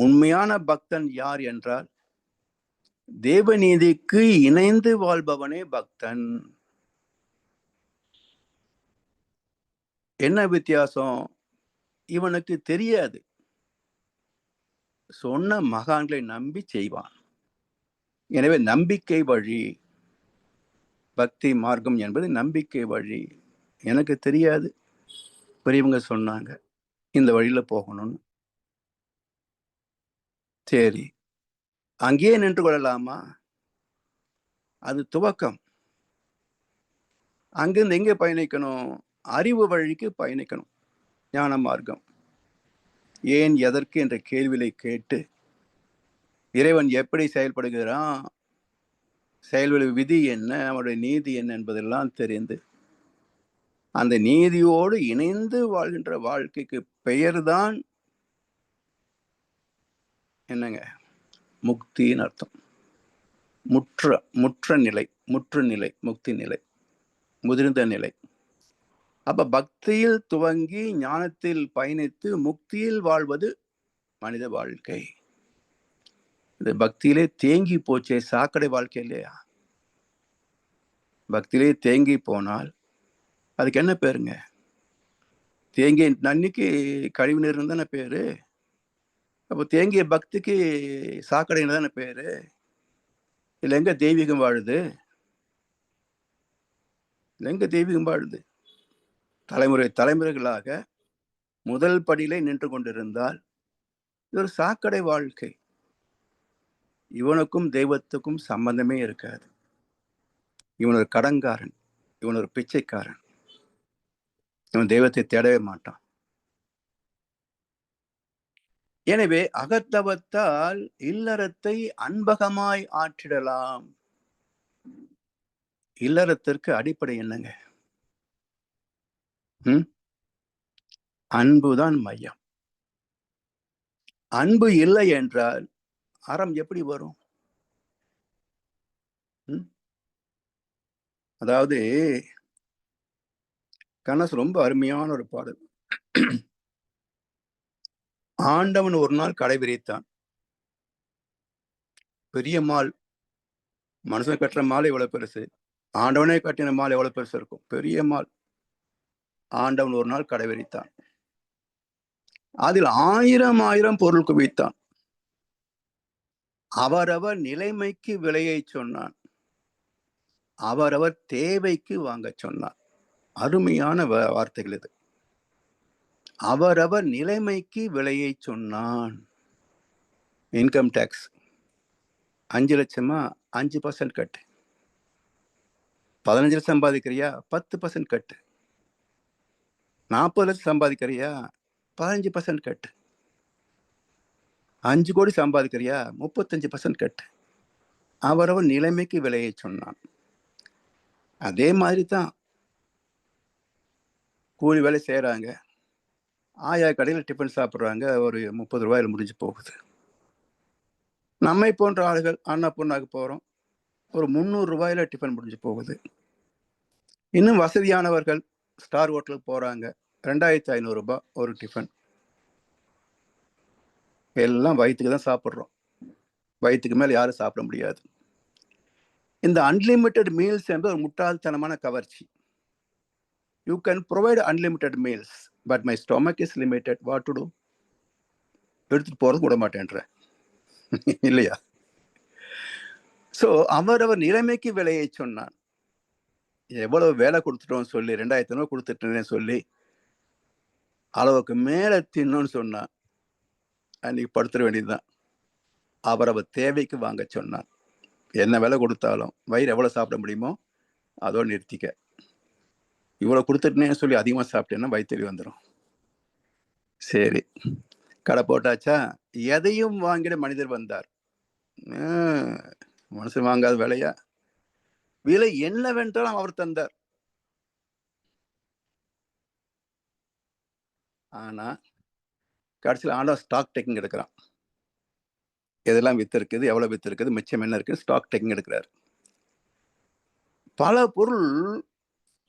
உண்மையான பக்தன் யார் என்றால் தேவநீதிக்கு இணைந்து வாழ்பவனே பக்தன். என்ன வித்தியாசம்? இவனுக்கு தெரியாது, சொன்ன மகான்களை நம்பி செய்வான். எனவே நம்பிக்கை வழி பக்தி மார்க்கம் என்பது நம்பிக்கை வழி. எனக்கு தெரியாது, பெரியவங்க சொன்னாங்க இந்த வழியில போகணும்னு. சரி, அங்கேயே நின்று கொள்ளலாமா? அது துவக்கம். அங்கிருந்து எங்கே பயணிக்கணும்? அறிவு வழிக்கு பயணிக்கணும். ஞான மார்க்கம். ஏன் எதற்கு என்ற கேள்வியை கேட்டு இறைவன் எப்படி செயல்படுகிறான், செயல்வழி விதி என்ன, அவனுடைய நீதி என்ன என்பதெல்லாம் தெரிந்து அந்த நீதியோடு இணைந்து வாழ்கின்ற வாழ்க்கைக்கு பெயர்தான் என்னங்க? முக்தின்னு அர்த்தம். முற்ற நிலை, முற்று நிலை, முக்தி நிலை, முதிர்ந்த நிலை. அப்ப பக்தியில் துவங்கி ஞானத்தில் பயணித்து முக்தியில் வாழ்வது மனித வாழ்க்கை. இது பக்தியிலே தேங்கி போச்சே, சாக்கடை வாழ்க்கை இல்லையா? பக்தியிலே தேங்கி போனால் அதுக்கு என்ன பேருங்க? தேங்கிய நன்னிக்கு கழிவு நீர் தானே பேரு. அப்போ தேங்கிய பக்திக்கு சாக்கடைன்னு தானே பேரு. இதுல எங்க தெய்வீகம் வாழுது? எங்க தெய்வீகம் வாழுது? தலைமுறைகளாக முதல் படியிலே நின்று கொண்டிருந்தால் இது ஒரு சாக்கடை வாழ்க்கை. இவனுக்கும் தெய்வத்துக்கும் சம்பந்தமே இருக்காது. இவன் ஒரு கடன்காரன், இவன் ஒரு பிச்சைக்காரன், இவன் தெய்வத்தை தேடவே மாட்டான். எனவே அகத்தவத்தால் இல்லறத்தை அன்பகமாய் ஆற்றிடலாம். இல்லறத்திற்கு அடிப்படை என்னங்க? அன்புதான் மையம். அன்பு இல்லை என்றால் அறம் எப்படி வரும்? அதாவது கண்ணசு ரொம்ப அருமையான ஒரு பாடல். ஆண்டவன் ஒரு நாள் கடை விரித்தான். பெரிய மால், மனுஷன் கட்டுற மால் எவ்வளவு பெருசு, ஆண்டவனே கட்டின மால் எவ்வளவு பெருசு இருக்கும், பெரிய மால். ஆண்டவன் ஒரு நாள் கடை விரித்தான். அதில் 1000 பொருள் குவித்தான். அவரவர் நிலைமைக்கு விலையை சொன்னான், அவரவர் தேவைக்கு வாங்க சொன்னான். அருமையான வார்த்தைகள் இது. அவரவர் நிலைமைக்கு விலையை சொன்னான். இன்கம் டேக்ஸ் 5 லட்சமா 5% கட்டு, 15 லட்சம் சம்பாதிக்கிறியா 10% கட்டு, 40 லட்சம் சம்பாதிக்கிறியா 15% கட்டு, 5 கோடி சம்பாதிக்கிறியா 35% கட்டு. அவரவர் நிலைமைக்கு விலையை சொன்னான். அதே மாதிரி தான் கூலி வேலை செய்யறாங்க, ஆயா கடையில் டிஃபன் சாப்பிட்றாங்க, ஒரு 30 ரூபாயில் முடிஞ்சு போகுது. நம்மை போன்ற ஆளுகள் அன்னபூர்ணாக்கு போறோம், ஒரு 300 ரூபாயில டிஃபன் முடிஞ்சு போகுது. இன்னும் வசதியானவர்கள் ஸ்டார் ஹோட்டலுக்கு போறாங்க, 2500 ரூபாய் ஒரு டிஃபன். எல்லாம் வயிற்றுக்கு தான் சாப்பிட்றோம், வயிற்றுக்கு மேல யாரும் சாப்பிட முடியாது. இந்த அன்லிமிட்டெட் மீல்ஸ் என்பது ஒரு முட்டாள்தனமான கவர்ச்சி. You can provide unlimited meals, but my stomach is limited. What to do? எடுத்துட்டு போறது விட மாட்டேன்ற இல்லையா? சோ அவரவர் நிலைமைக்கு விலையை சொன்னான். எவ்வளவு வேலை கொடுத்துட்டோம் சொல்லி 2500 கொடுத்துட்டேன்னு சொல்லி அளவுக்கு மேல தின்னோன்னு சொன்னா அன்னைக்கு படுத்துட வேண்டியதுதான். அவரவர் தேவைக்கு வாங்க சொன்னான். என்ன விலை கொடுத்தாலும் வயிறு எவ்வளவு சாப்பிட முடியுமோ அதோட நிறுத்திக்க. இவ்வளவு கொடுத்துட்டேன்னு சொல்லி அதிகமா சாப்பிட்டேன்னா வயிற்று வந்துடும். சரி, கடை போட்டாச்சா? எதையும் வாங்கிட மனிதர் வந்தார். மனுஷன் வாங்காத விலையா? விலை என்னவென்றாலும் அவர் தந்தார். ஆனா கடைசியில் ஆண்டவன் ஸ்டாக் டேக்கிங் எடுக்கிறான். எதெல்லாம் வித்து இருக்குது, எவ்வளவு வித்து இருக்குது, மிச்சம் என்ன இருக்கு, ஸ்டாக் டேக்கிங் எடுக்கிறார். பல பொருள்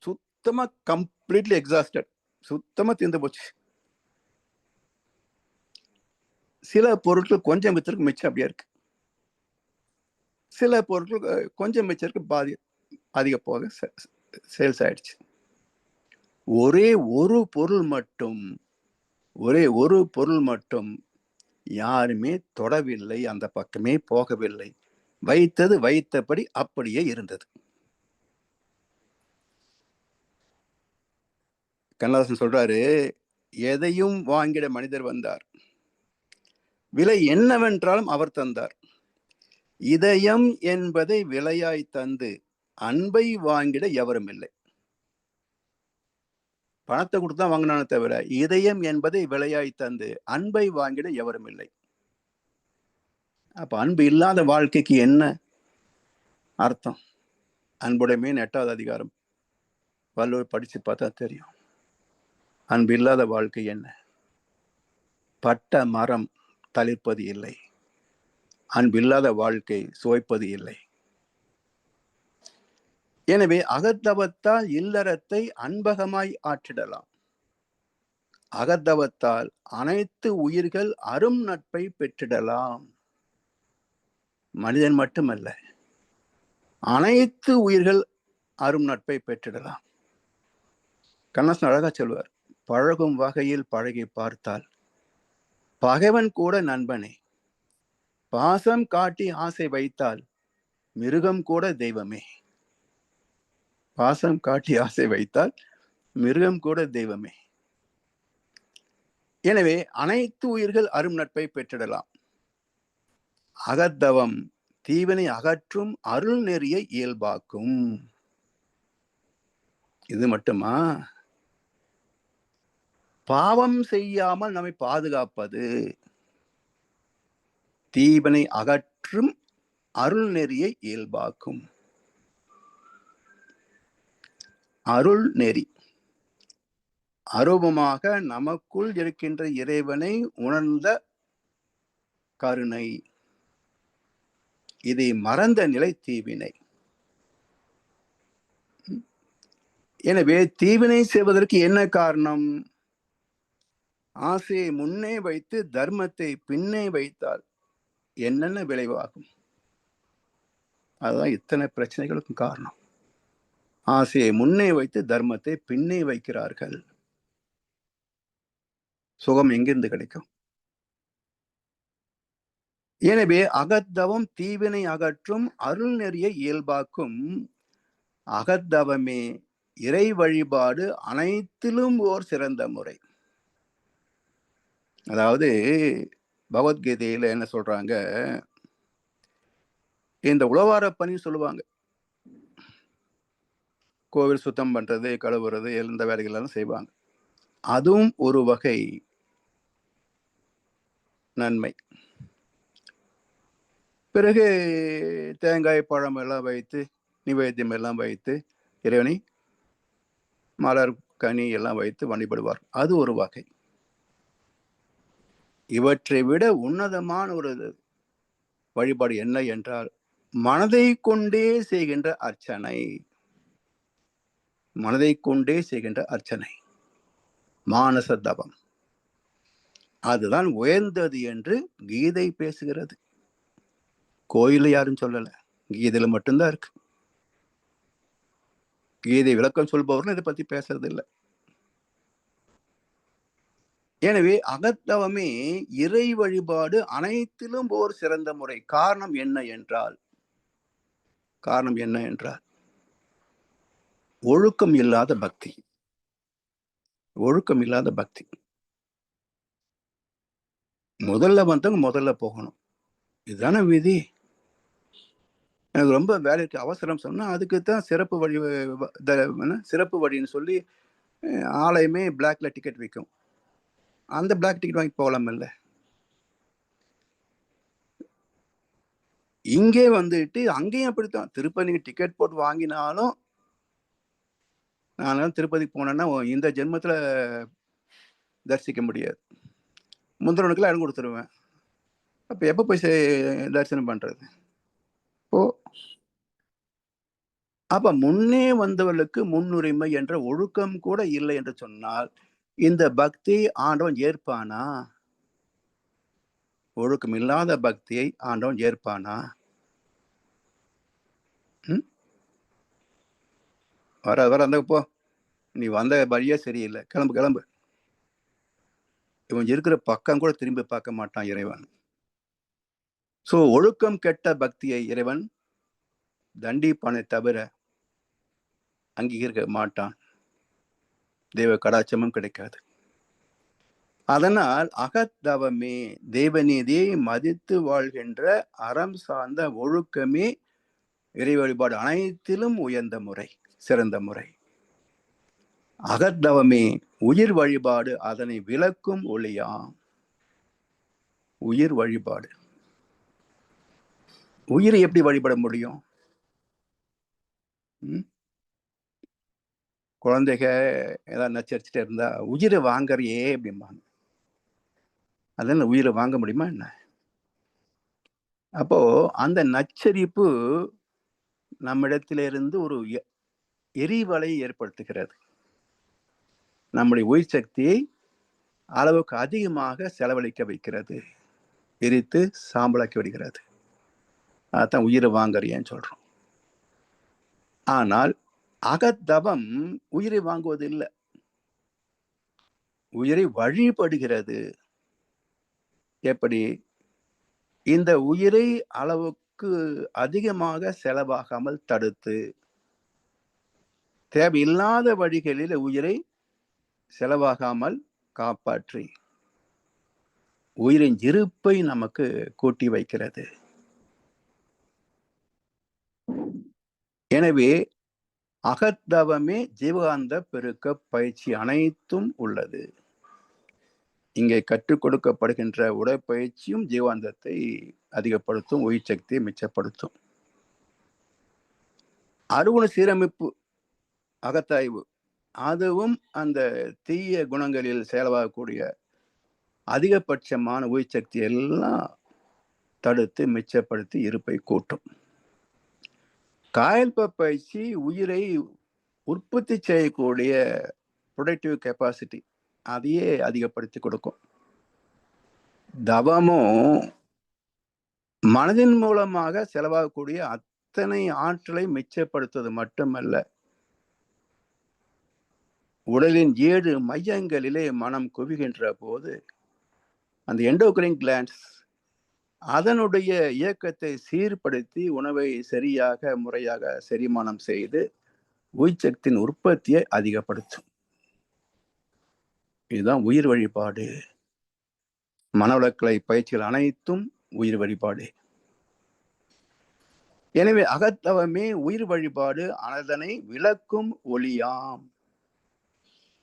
சுத்தமா கம்ப்ளீட்லி எக்ஸாஸ்டட், சுத்தமா தீர்ந்து போச்சு. சில பொருட்கள் கொஞ்சம் வித்திருக்கு, மிச்சம் அப்படியே இருக்கு. சில பொருட்கள் கொஞ்சம் மிச்சம் இருக்கு, பாதி அதிக போக சேல்ஸ் ஆயிடுச்சு. ஒரே ஒரு பொருள் மட்டும் யாருமே தொடவில்லை, அந்த பக்கமே போகவில்லை. வைத்தது வைத்தபடி அப்படியே இருந்தது. கண்ணதாசன் சொல்றாரு, எதையும் வாங்கிட மனிதர் வந்தார், விலை என்னவென்றாலும் அவர் தந்தார். இதயம் என்பதை விலையாய் தந்து அன்பை வாங்கிட எவரும் இல்லை. பணத்தை கொடுத்து தான் வாங்கினானே தவிர இதயம் என்பதை விலையாய் தந்து அன்பை வாங்கிட எவரும் இல்லை. அப்ப அன்பு இல்லாத வாழ்க்கைக்கு என்ன அர்த்தம்? அன்புடைமை 8வது அதிகாரம் வள்ளுவர் படிச்சு பார்த்தா தெரியும். அன்பு இல்லாத வாழ்க்கை என்ன? பட்ட மரம் தளிர்ப்பது இல்லை, அன்பு இல்லாத வாழ்க்கை சுவைப்பது இல்லை. எனவே அகத்தவத்தால் இல்லறத்தை அன்பகமாய் ஆற்றிடலாம். அகத்தவத்தால் அனைத்து உயிர்கள் அரும் நட்பை பெற்றிடலாம். மனிதன் மட்டுமல்ல, அனைத்து உயிர்கள் அரும் நட்பை பெற்றிடலாம். கண்ணதாசன் அழகா சொல்வார், பழகும் வகையில் பழகி பார்த்தால் பகைவன் கூட நண்பனே, பாசம் காட்டி ஆசை வைத்தால் மிருகம் கூட தெய்வமே. பாசம் காட்டி ஆசை வைத்தால் மிருகம் கூட தெய்வமே. எனவே அனைத்து உயிர்கள் அரும் நட்பை பெற்றிடலாம். அகத்தவம் தீவினை அகற்றும் அருள் நெறியை இயல்பாக்கும். இது மட்டுமா? பாவம் செய்யாமல் நம்மை பாதுகாப்பது தீவினை அகற்றும் அருள் நெறியை இயல்பாக்கும். அருள் நெறி அரூபமாக நமக்குள் இருக்கின்ற இறைவனை உணர்ந்த கருணை. இதை மறந்த நிலை தீவினை. எனவே தீவினை செய்வதற்கு என்ன காரணம்? ஆசையை முன்னே வைத்து தர்மத்தை பின்னே வைத்தால் என்னென்ன விளைவாகும்? அதுதான் இத்தனை பிரச்சனைகளுக்கும் காரணம். ஆசையை முன்னே வைத்து தர்மத்தை பின்னே வைக்கிறார்கள். சுகம் எங்கிருந்து கிடைக்கும்? எனவே அகத்தவம் தீவினை அகற்றும் அருள் நெறியை இயல்பாக்கும். அகத்தவமே இறை வழிபாடு அனைத்திலும் ஓர் சிறந்த முறை. அதாவது பகவத்கீதையில என்ன சொல்றாங்க, இந்த உழவார பணி சொல்லுவாங்க, கோவில் சுத்தம் பண்றது, கழுவுறது, எந்த வேலைகள் எல்லாம் செய்வாங்க. அதுவும் ஒரு வகை நன்மை. பிறகு தேங்காய் பழம் எல்லாம் வைத்து நிவேத்தியம் எல்லாம் வைத்து இறைவனை மலர் கனி எல்லாம் வைத்து வழிபடுவார். அது ஒரு வகை. இவற்றை விட உன்னதமான ஒரு வழிபாடு என்ன என்றால் மனதை கொண்டே செய்கின்ற அர்ச்சனை. மனதை கொண்டே செய்கின்ற அர்ச்சனை, மானச தவம். அதுதான் உயர்ந்தது என்று கீதை பேசுகிறது. கோயில யாரும் சொல்லல, கீதையில மட்டும்தான் இருக்கு. கீதை விளக்கம் சொல்பவர்கள் இதை பத்தி பேசுறது இல்லை. எனவே அகத்தவமே இறை வழிபாடு அனைத்திலும் ஓர் சிறந்த முறை. காரணம் என்ன என்றால் ஒழுக்கம் இல்லாத பக்தி. ஒழுக்கம் இல்லாத பக்தி. முதல்ல வந்தவங்க முதல்ல போகணும், இதுதானே விதி. எனக்கு ரொம்ப வேலைக்கு அவசரம் சொன்னா அதுக்குத்தான் சிறப்பு வழின்னு சொல்லி ஆலயமே பிளாக்ல டிக்கெட் விற்கும். அந்த பிளாக் டிக்கெட் வாங்கி போகலாம் இல்ல. இங்கே வந்துட்டு அங்கேயும் அப்படித்தான். திருப்பதி டிக்கெட் போட்டு வாங்கினாலும், நான் திருப்பதிக்கு போனேன்னா இந்த ஜென்மத்துல தரிசிக்க முடியாது, முந்திரவனுக்குலாம் இடம் கொடுத்துருவேன். அப்ப எப்ப போய் தரிசனம் பண்றது? அப்ப முன்னே வந்தவர்களுக்கு முன்னுரிமை என்ற ஒழுக்கம் கூட இல்லை என்று சொன்னால் இந்த பக்தி ஆண்டவன் ஏற்பானா? ஒழுக்கம் இல்லாத பக்தியை ஆண்டவன் ஏற்பானா? வர அந்த போ, நீ வந்த வழியே சரியில்லை, கிளம்பு கிளம்பு. இவன் இருக்கிற பக்கம் கூட திரும்பி பார்க்க மாட்டான் இறைவன். சோ ஒழுக்கம் கெட்ட பக்தியை இறைவன் தண்டிப்பானை தவிர அங்கீகரிக்க மாட்டான். தெய்வ கடாட்சமும் கிடைக்காது. அதனால் அகத்தவமே, தெய்வநீதியை மதித்து வாழ்கின்ற அறம் சார்ந்த ஒழுக்கமே இறை வழிபாடு அனைத்திலும் உயர்ந்த முறை, சிறந்த முறை. அகத்தவமே உயிர் வழிபாடு, அதனை விளக்கும் ஒளியாம். உயிர் வழிபாடு, உயிரை எப்படி வழிபட முடியும்? குழந்தைக ஏதாவது நச்சரிச்சுட்டே இருந்தா உயிரை வாங்கறியே அப்படிம்பாங்க. அதனால உயிரை வாங்க முடியுமா என்ன? அப்போ அந்த நச்சரிப்பு நம்மிடத்திலிருந்து ஒரு எரிவலை ஏற்படுத்துகிறது. நம்முடைய உயிர் சக்தியை அளவுக்கு அதிகமாக செலவழிக்க வைக்கிறது, எரித்து சாம்பலாக்கி விடுகிறது. அதான் உயிரை வாங்கறியன்னு சொல்றோம். ஆனால் அகத்தவம் உயிரை வாங்குவது இல்லை, உயிரை வழிபடுகிறது. எப்படி? இந்த உயிரை அளவுக்கு அதிகமாக செலவாகாமல் தடுத்து, தேவையில்லாத வழிகளில் உயிரை செலவாகாமல் காப்பாற்றி உயிரின் இருப்பை நமக்கு கூட்டி வைக்கிறது. எனவே அகத்தவமே ஜீவகாந்த பெருக்க பயிற்சி அனைத்தும் உள்ளது. இங்கே கற்றுக் கொடுக்கப்படுகின்ற உடற்பயிற்சியும் ஜீவாந்தத்தை அதிகப்படுத்தும், உயிர் சக்தியை மிச்சப்படுத்தும். அருகுண சீரமைப்பு அகத்தாய்வு, அதுவும் அந்த தீய குணங்களில் செலவாகக்கூடிய அதிகபட்சமான உயிர் சக்தி எல்லாம் தடுத்து மிச்சப்படுத்தி இருப்பை கூட்டும். காயல்ப பயிற்சி உயிரை உற்பத்தி செய்யக்கூடிய ப்ரொடக்டிவ் கெப்பாசிட்டி, அதையே அதிகப்படுத்தி கொடுக்கும். தவமும் மனதின் மூலமாக செலவாகக்கூடிய அத்தனை ஆற்றலை மிச்சப்படுத்துவது மட்டுமல்ல, உடலின் 7 மையங்களிலே மனம் குவிகின்ற போது அந்த எண்டோக்ரைன் கிளாண்ட்ஸ் அதனுடைய இயக்கத்தை சீர்படுத்தி உணவை சரியாக முறையாக செரிமானம் செய்து உயிர்ச்சக்தியின் உற்பத்தியை அதிகப்படுத்தும். இதுதான் உயிர் வழிபாடு. மனவளக்கலை பயிற்சிகள் அனைத்தும் உயிர் வழிபாடு. எனவே அகத்தவமே உயிர் வழிபாடு, அதனை விளக்கும் ஒளியாம்.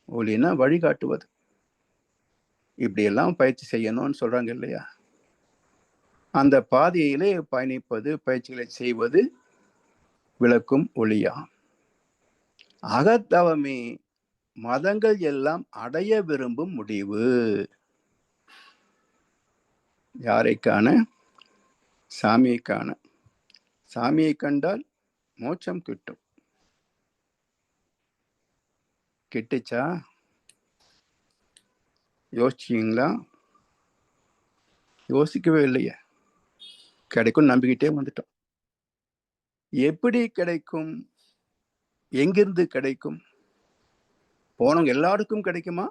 ஒளினா வழிகாட்டுவது. இப்படியெல்லாம் பயிற்சி செய்யணும்னு சொல்றாங்க இல்லையா? அந்த பாதையிலே பயணிப்பது, பயிற்சிகளை செய்வது விளக்கும் ஒளியாம். அகத்தவமே மதங்கள் எல்லாம் அடைய விரும்பும் முடிவு. யாரை காண? சாமியை காண. சாமியை கண்டால் மோட்சம் கிட்டும். கிட்டுச்சா? யோசிச்சீங்களா? யோசிக்கவே இல்லையே. கிடைக்கும் நம்பிக்கிட்டே வந்துட்டோம். எப்படி கிடைக்கும்? எங்கிருந்து கிடைக்கும்? போனவங்க எல்லாருக்கும் கிடைக்குமா?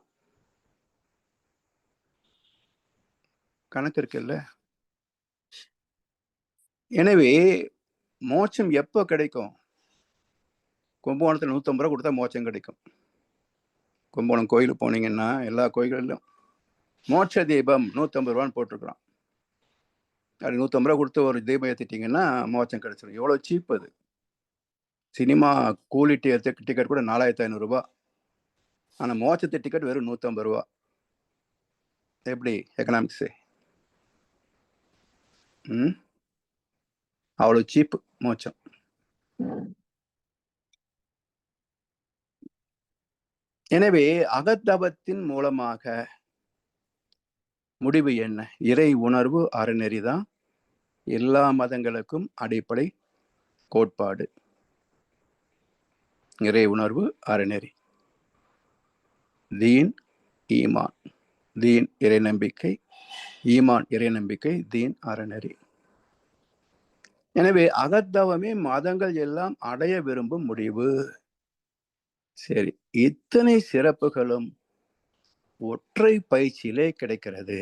கணக்கு இருக்குல்ல. எனவே மோட்சம் எப்போ கிடைக்கும்? கும்பகோணத்தில் 150 ரூபா கொடுத்தா மோட்சம் கிடைக்கும். கும்பகோணம் கோயிலுக்கு போனீங்கன்னா எல்லா கோயில்களிலும் மோட்ச தீபம் 150 ரூபான்னு போட்டிருக்கிறான். அது 150 ரூபா கொடுத்து ஒரு தீபம் ஏற்றிட்டீங்கன்னா மோட்சம் கிடைச்சிடும். எவ்வளோ சீப் அது! சினிமா கூலி டிக்கெட் கூட 4500 ரூபா. ஆனால் மோட்சத்து டிக்கெட் வெறும் 150 ரூபா. எப்படி எக்கனாமிக்ஸு? அவ்வளோ சீப்பு மோட்சம். எனவே அகத்தவத்தின் மூலமாக முடிவு என்ன? இறை உணர்வு அறநெறிதான் எல்லா மதங்களுக்கும் அடிப்படை கோட்பாடு. இறை உணர்வு அறநெறி, தீன் ஈமான். தீன் இறை நம்பிக்கை, ஈமான் இறை நம்பிக்கை, தீன் அறநெறி. எனவே அகத்தவமே மதங்கள் எல்லாம் அடைய விரும்பும் முடிவு. சரி, இத்தனை சிறப்புகளும் ஒற்றை பயிற்சியிலே கிடைக்கிறது.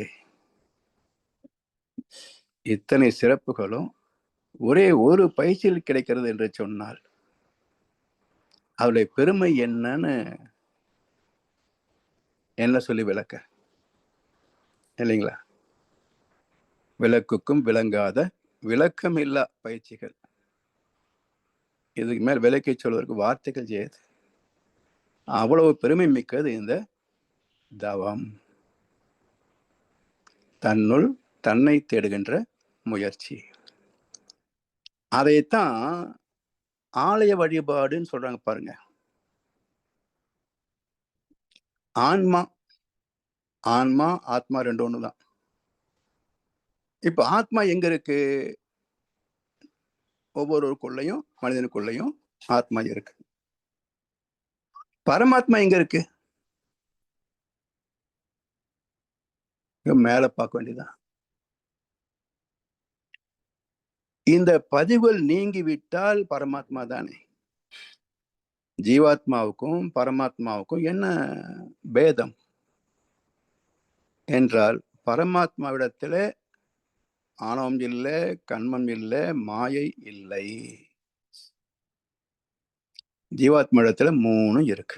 இத்தனை சிறப்புகளும் ஒரே ஒரு பயிற்சியில் கிடைக்கிறது என்று சொன்னால் அவளுடைய பெருமை என்னன்னு என்ன சொல்லி விளக்க? இல்லைங்களா? விளக்குக்கும் விளங்காத விளக்கமில்லா பயிற்சிகள். இதுக்கு மேல் விளக்கி சொல்வதற்கு வார்த்தைகள் செய்யாது. அவ்வளவு பெருமை மிக்கது இந்த தவம். தன்னுள் தன்னை தேடுகின்ற முயற்சி. அதைத்தான் ஆலய வழிபாடுன்னு சொல்றாங்க பாருங்க. ஆன்மா ஆத்மா ரெண்டு ஒண்ணுதான். இப்ப ஆத்மா எங்க இருக்கு? ஒவ்வொருவருக்குள்ளயும் மனிதனுக்குள்ளயும் ஆத்மா இருக்கு. பரமாத்மா எங்க இருக்கு? மேல பார்க்க வேண்டியதான். இந்த பதிவுகள் நீங்கிவிட்டால் பரமாத்மா தானே. ஜீவாத்மாவுக்கும் பரமாத்மாவுக்கும் என்ன பேதம் என்றால், பரமாத்மாவிடத்துல ஆணவம் இல்லை, கண்மம் இல்லை, மாயை இல்லை. ஜீவாத்மாவிடத்துல 3 இருக்கு.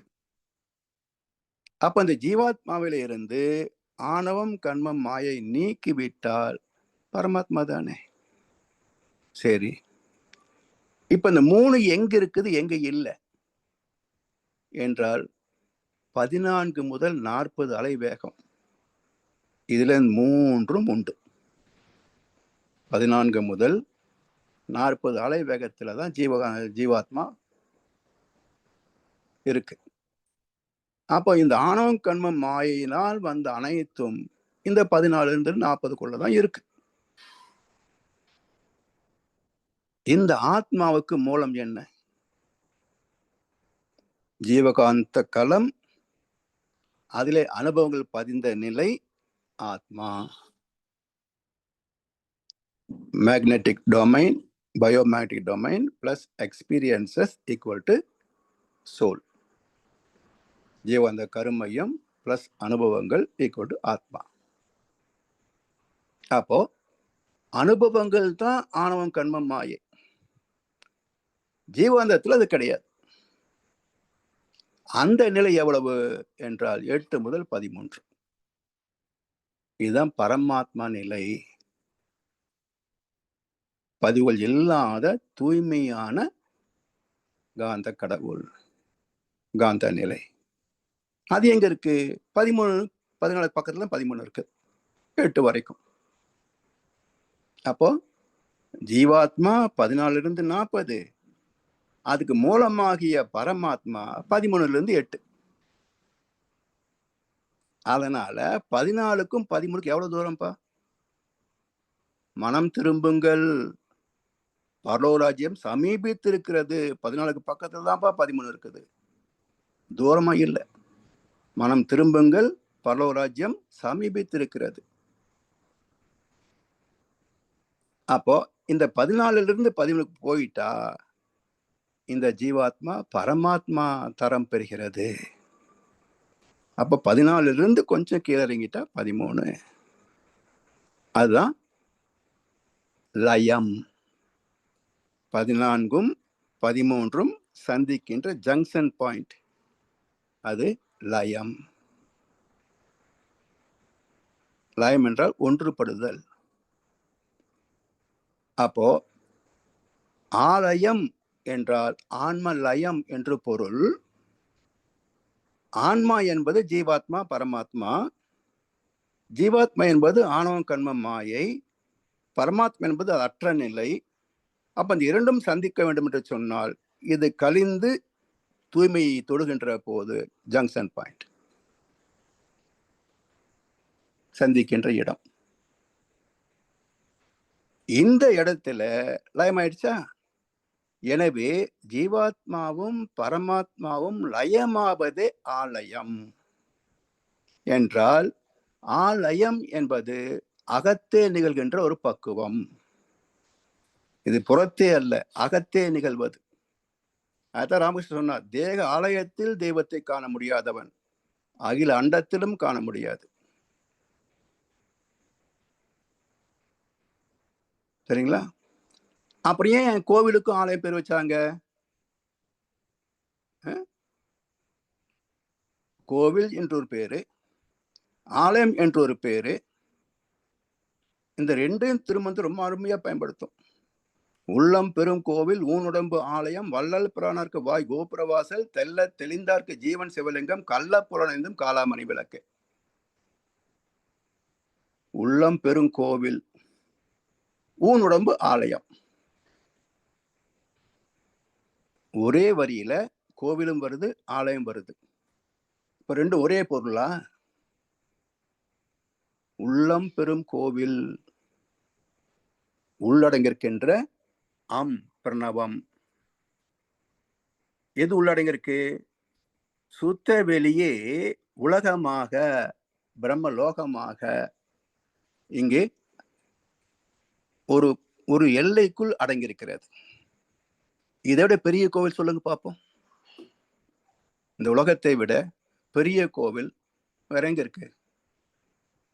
அப்ப அந்த ஜீவாத்மாவில இருந்து ஆணவம், கண்மம், மாயை நீக்கிவிட்டால் பரமாத்மா தானே. சரி, இப்ப இந்த 3 எங்க இருக்குது, எங்க இல்லை என்றால் 14 முதல் 40 அலை வேகம். இதுல 3 உண்டு. 14 முதல் 40 அலை வேகத்துல தான் ஜீவாத்மா இருக்கு. அப்போ இந்த ஆணவம், கண்மம், மாயினால் வந்த அனைத்தும் இந்த 14 40 இருக்கு. இந்த ஆத்மாவுக்கு மூலம் என்ன? ஜீவகாந்த களம், அதிலே அனுபவங்கள் பதிந்த நிலை ஆத்மா. Magnetic domain, biomagnetic domain plus experiences equal to soul. ஜீவாந்த கருமையம் பிளஸ் அனுபவங்கள் ஈக்குவல் டு ஆத்மா. அப்போ அனுபவங்கள் தான் ஆணவம், கண்மம், மாயை. ஜீவாந்தத்தில் அது கிடையாது. அந்த நிலை எவ்வளவு என்றால் 8 முதல் 13. இதுதான் பரமாத்மா நிலை. பதிவுகள் இல்லாத தூய்மையான காந்த கடவுள், காந்த நிலை. அது எங்க இருக்கு? 13, 14 பக்கத்துல 13 இருக்கு, 8 வரைக்கும். அப்போ ஜீவாத்மா 14 40, அதுக்கு மூலமாகிய பரமாத்மா 13 8. அதனால 14க்கும் 13க்கும் எவ்வளவு தூரம்ப்பா? மனம் திரும்புங்கள், பரலோராஜ்யம் சமீபித்து இருக்கிறது. 14க்கு பக்கத்துல தான்ப்பா 13 இருக்குது, தூரமா இல்லை. மனம் திரும்புங்கள், பரலோராஜ்யம் சமீபித்து இருக்கிறது. அப்போ இந்த 14 13 போயிட்டா இந்த ஜீவாத்மா பரமாத்மா தரம் பெறுகிறது. அப்ப 14 கொஞ்சம் கீழே இறங்கிட்டா 13. அதுதான் லயம். 14ம் 13ம் சந்திக்கின்ற ஜங்ஷன் பாயிண்ட், அது லயம். லயம் என்றால் ஒன்றுபடுதல். அப்போ ஆலயம் என்றால் ஆன்ம லயம் என்று பொருள். ஆன்மா என்பது ஜீவாத்மா, பரமாத்மா. ஜீவாத்மா என்பது ஆணவம், கண்மம், மாயை. பரமாத்மா என்பது அற்ற நிலை. அப்ப இந்த இரண்டும் சந்திக்க வேண்டும் என்று சொன்னால் இது கலிந்து தூய்மையை தொடுகின்ற போது ஜங்ஷன் பாயிண்ட், சந்திக்கின்ற இடம். இந்த இடத்துல லயம் ஆயிடுச்சா? எனவே ஜீவாத்மாவும் பரமாத்மாவும் லயமாவதே ஆலயம் என்றால், ஆலயம் என்பது அகத்தே நிகழ்கின்ற ஒரு பக்குவம். இது புறத்தே அல்ல, அகத்தே நிகழ்வது. அதான் ராமகிருஷ்ணன் சொன்னார், தேக ஆலயத்தில் தெய்வத்தை காண முடியாதவன் அகில அண்டத்திலும் காண முடியாது. சரிங்களா? அப்படியே கோவிலுக்கும் ஆலயம் பேர் வச்சாங்க. கோவில் என்று ஒரு பேரு, ஆலயம் என்று ஒரு பேரு. இந்த ரெண்டையும் திருமந்து ரொம்ப அருமையா பயன்படுத்தும். உள்ளம் பெரும் கோவில், ஊனுடம்பு ஆலயம், வள்ளல் பிரானார்க்கு வாய் கோபுரவாசல், தெல்ல தெளிந்தார்க்கு ஜீவன் சிவலிங்கம், கள்ள புலனைந்தும் காலாமணி விளக்கு. உள்ளம் பெரும் கோவில், ஊனுடம்பு ஆலயம். ஒரே வரியில கோவிலும் வருது, ஆலயம் வருது. இப்ப ரெண்டு ஒரே பொருளா? உள்ளம் பெரும் கோவில் உள்ளடங்கியிருக்கின்ற பிரணவம் எது உள்ளடங்கியிருக்கு? சுத்த வெளியே உலகமாக, பிரம்மலோகமாக இங்கே ஒரு ஒரு எல்லைக்குள் அடங்கியிருக்கிறது. இதை விட பெரிய கோவில் சொல்லுங்க பார்ப்போம். இந்த உலகத்தை விட பெரிய கோவில் வேற எங்க இருக்கு?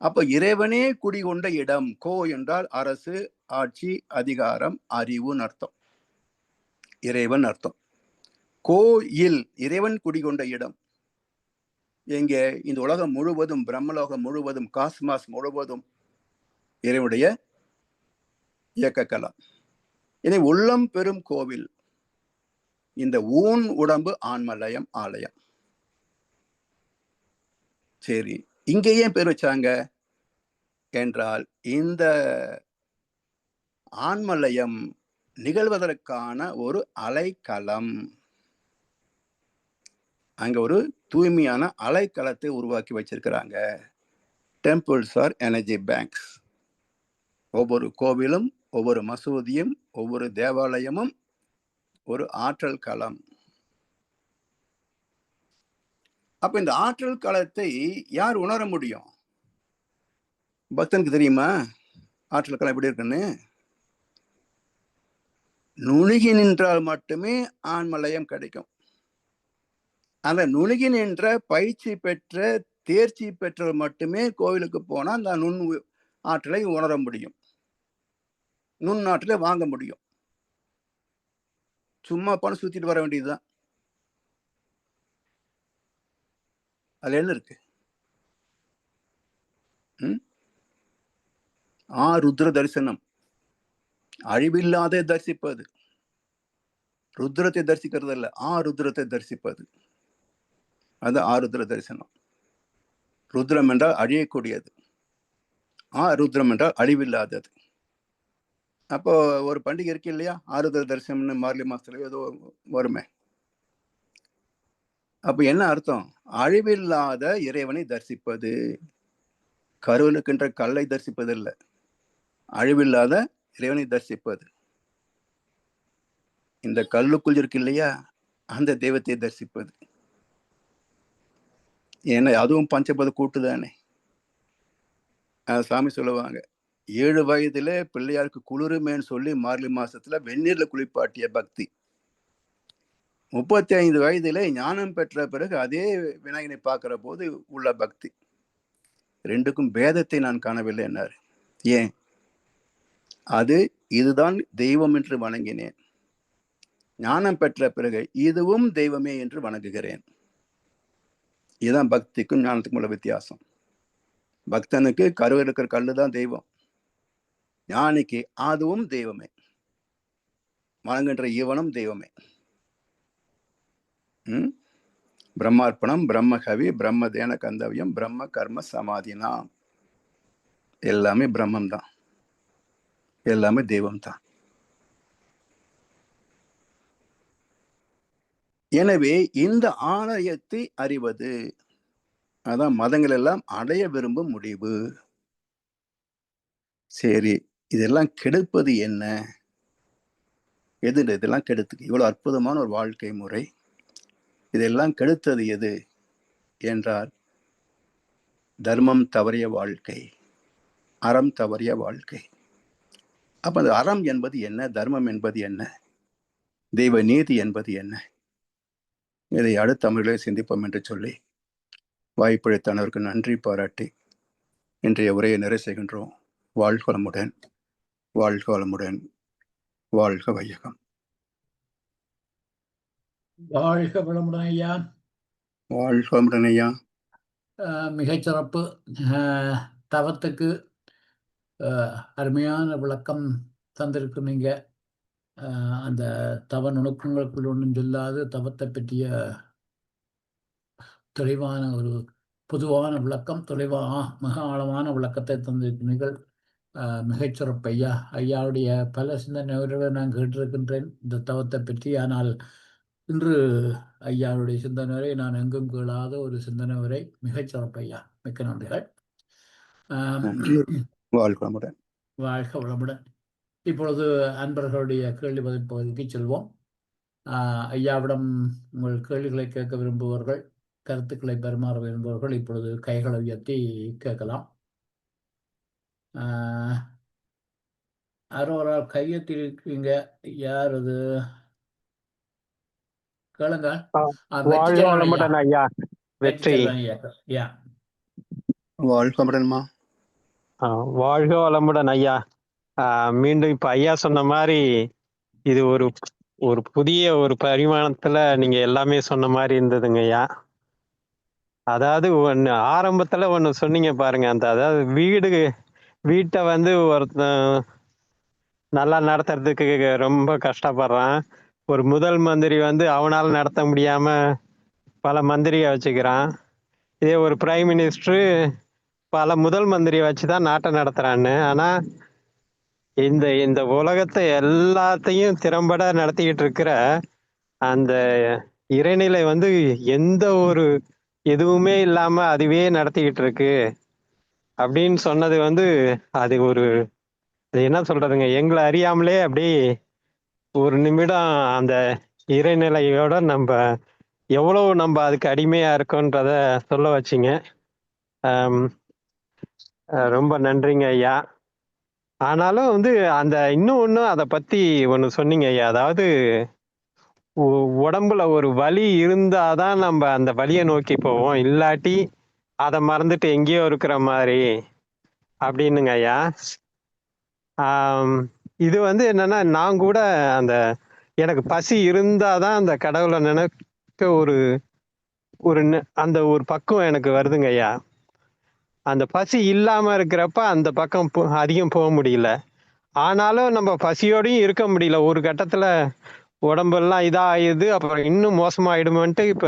அப்ப இறைவனே குடிகொண்ட இடம். கோ என்றால் அரசு, ஆட்சி, அதிகாரம், அறிவுன்னு அர்த்தம். இறைவன் அர்த்தம். கோயில் இறைவன் குடிகொண்ட இடம். எங்க? இந்த உலகம் முழுவதும், பிரம்மலோகம் முழுவதும், காஸ்மாஸ் முழுவதும் இறைவனுடைய இயக்க களம். இனி உள்ளம் பெரும் கோவில், இந்த ஊன் உடம்பு ஆன்மலயம், ஆலயம். சரி, இங்க ஏன் பேர் வச்சாங்க என்றால், இந்த ஆன்மலயம் நிகழ்வதற்கான ஒரு அலைக்களம். அங்க ஒரு தூய்மையான அலைக்களத்தை உருவாக்கி வச்சிருக்கிறாங்க. Temples are energy banks. ஒவ்வொரு கோவிலும், ஒவ்வொரு மசூதியும், ஒவ்வொரு தேவாலயமும் ஒரு ஆற்றல் களம். அப்ப இந்த ஆற்றல் களத்தை யார் உணர முடியும்? பக்தனுக்கு தெரியுமா ஆற்றல் களம் எப்படி இருக்குன்னு? நுணுகி நின்றால் மட்டுமே ஆன்மலயம் கிடைக்கும். அந்த நுணுகி நின்ற பயிற்சி பெற்ற, தேர்ச்சி பெற்றவர் மட்டுமே கோவிலுக்கு போனா அந்த நுண் ஆற்றலை உணர முடியும், நுண் ஆற்றலை வாங்க முடியும். சும்மா பணம் சுத்திட்டு வர வேண்டியதுதான். அதுல என்ன இருக்கு? ருத்ர தரிசனம், அழிவில்லாத தரிசிப்பது. ருத்ரத்தை தரிசிக்கிறது அல்ல, ருத்ரத்தை தரிசிப்பது. அது ஆருத்ர தரிசனம். ருத்ரம் என்றால் அழியக்கூடியது, ருத்ரம் என்றால் அழிவில்லாதது. அப்போ ஒரு பண்டிகை இருக்கு இல்லையா, ஆருத்ர தரிசனம்னு மார்கழி மாசத்துல ஏதோ வருமே. அப்ப என்ன அர்த்தம்? அழிவில்லாத இறைவனை தரிசிப்பது. கருவனுக்கின்ற கல்லை தரிசிப்பது இல்ல, அழிவில்லாத இறைவனை தரிசிப்பது. இந்த கல்லுக்குள் இருக்கு இல்லையா, அந்த தெய்வத்தை தரிசிப்பது. ஏன்னா அதுவும் பஞ்சபத கூட்டுதானே. சாமி சொல்லுவாங்க, 7 வயதுல பிள்ளையாருக்கு குளிருமேன்னு சொல்லி மார்கழி மாசத்துல வெந்நீர்ல குளிப்பாட்டிய பக்தி, 35 வயதுல ஞானம் பெற்ற பிறகு அதே விநாயகனை பார்க்கிற போது உள்ள பக்தி. ரெண்டுக்கும் பேதத்தை நான் காணவில்லை என்னார். ஏன்? அது இதுதான் தெய்வம் என்று வணங்கினேன், ஞானம் பெற்ற பிறகு இதுவும் தெய்வமே என்று வணங்குகிறேன். இதுதான் பக்திக்கும் ஞானத்துக்கும் உள்ள வித்தியாசம். பக்தனுக்கு கருவில் இருக்கிற கல்லுதான் தெய்வம், ஞானிக்கு அதுவும் தெய்வமே, வணங்குகின்ற ஈவனும் தெய்வமே. பிரம்மார்ப்பணம், பிரம்மகவி, பிரம்மதேன கந்தவியம், பிரம்ம கர்ம சமாதினா, எல்லாமே பிரம்மம் தான், எல்லாமே தெய்வம் தான். எனவே இந்த ஆலயத்தை அறிவது, அதான் மதங்கள் எல்லாம் அடைய விரும்பும் முடிவு. சரி, இதெல்லாம் கெடுப்பது என்ன? எது இதெல்லாம் கெடுத்து? இவ்வளவு அற்புதமான ஒரு வாழ்க்கை முறை, இதெல்லாம் கெடுத்தது எது என்றால் தர்மம் தவறிய வாழ்க்கை, அறம் தவறிய வாழ்க்கை. அப்ப அந்த அறம் என்பது என்ன, தர்மம் என்பது என்ன, தெய்வ நீதி என்பது என்ன, இதை அடுத்த அமர்களை சிந்திப்போம் என்று சொல்லி வாய்ப்பளித்தனருக்கு நன்றி பாராட்டி இன்றைய உரையை நிறைவு செய்கின்றோம். வாழ்க வளமுடன், வாழ்க வளமுடன், வாழ்க வையகம். வாழ்க வளமுடன் ஐயா. வாழ்க வளமுடன் ஐயா. மிகச்சிறப்பு. தவத்துக்கு அருமையான விளக்கம் தந்திருக்கிறீங்க. அந்த தவ நுணுக்கங்களுக்குள் ஒன்றும் சொல்லாது தவத்தை பற்றிய தெளிவான ஒரு பொதுவான விளக்கம், மிக ஆழமான விளக்கத்தை தந்திருக்கிறீர்கள். மிகச்சிறப்பு ஐயா. ஐயாவுடைய பல சிந்தனைகளை நான் கேட்டிருக்கின்றேன் இந்த தவத்தை பற்றி. ஆனால் இன்று ஐயாவுடைய சிந்தனை வரை நான் எங்கும் கேளாத ஒரு சிந்தனை வரை. மிகச்சிறப்பு ஐயா. மிக்க நன்றிகள். வாழ்க வளமுடன். வாழ்க வளமுடன். இப்பொழுது அன்பர்களுடைய கேள்வி பதில் பகுதிக்கு செல்வோம். ஐயாவிடம் உங்கள் கேள்விகளை கேட்க விரும்புபவர்கள், கருத்துக்களை பரிமாற விரும்புபவர்கள் இப்பொழுது கைகளை உயர்த்தி கேட்கலாம். யாரோ ஒரு கையெத்தி இருக்கீங்க. யார் அது? கேளுங்க. வாழ்க வளமுடன் ஐயா. வெற்றி. வாழ்க வளமுடன்மா. வாழ்க வளமுடன் ஐயா. மீண்டும் இப்ப ஐயா சொன்ன மாதிரி இது ஒரு ஒரு புதிய ஒரு பரிமாணத்துல நீங்க எல்லாமே சொன்ன மாதிரி இருந்ததுங்க ஐயா. அதாவது ஆரம்பத்துல ஒண்ணு சொன்னீங்க பாருங்க, அதாவது வீட்டை வந்து ஒருத்தன் நல்லா நடத்துறதுக்கு ரொம்ப கஷ்டப்படுறான். ஒரு முதல் மந்திரி வந்து அவனால நடத்த முடியாம பல மந்திரியை வச்சுக்கிறான். இதே ஒரு பிரைம் மினிஸ்டர் பல முதல் மந்திரியை வச்சுதான் நாட்டை நடத்துறான்னு. ஆனா இந்த உலகத்தை எல்லாத்தையும் திறம்பட நடத்திக்கிட்டு இருக்கிற அந்த இறைநிலை வந்து எந்த ஒரு எதுவுமே இல்லாம அதுவே நடத்திக்கிட்டு இருக்கு அப்படின்னு சொன்னது வந்து அது என்ன சொல்றதுங்க, எங்களை அறியாமலே அப்படி ஒரு நிமிடம் அந்த இறைநிலையோட எவ்வளவு நம்ம அதுக்கு அடிமையா இருக்கோன்றத சொல்ல வச்சிங்க. ரொம்ப நன்றிங்க ஐயா. ஆனாலும் வந்து அந்த இன்னும் அதை பத்தி ஒண்ணு சொன்னீங்க ஐயா. அதாவது உடம்புல ஒரு வலி இருந்தாதான் நம்ம அந்த வலியை நோக்கி போவோம், இல்லாட்டி அதை மறந்துட்டு எங்கேயோ இருக்கிற மாதிரி அப்படின்னுங்க ஐயா. இது வந்து என்னன்னா, நான் கூட எனக்கு பசி இருந்தாதான் அந்த கடவுளை நினைக்க அந்த ஒரு பக்குவம் எனக்கு வருதுங்க ஐயா. அந்த பசி இல்லாம இருக்கிறப்ப அந்த பக்கம் அதிகம் போக முடியல. ஆனாலும் நம்ம பசியோடையும் இருக்க முடியல. ஒரு கட்டத்துல உடம்பெல்லாம் இதாகிடுது, அப்புறம் இன்னும் மோசமாயிடுமோன்ட்டு இப்ப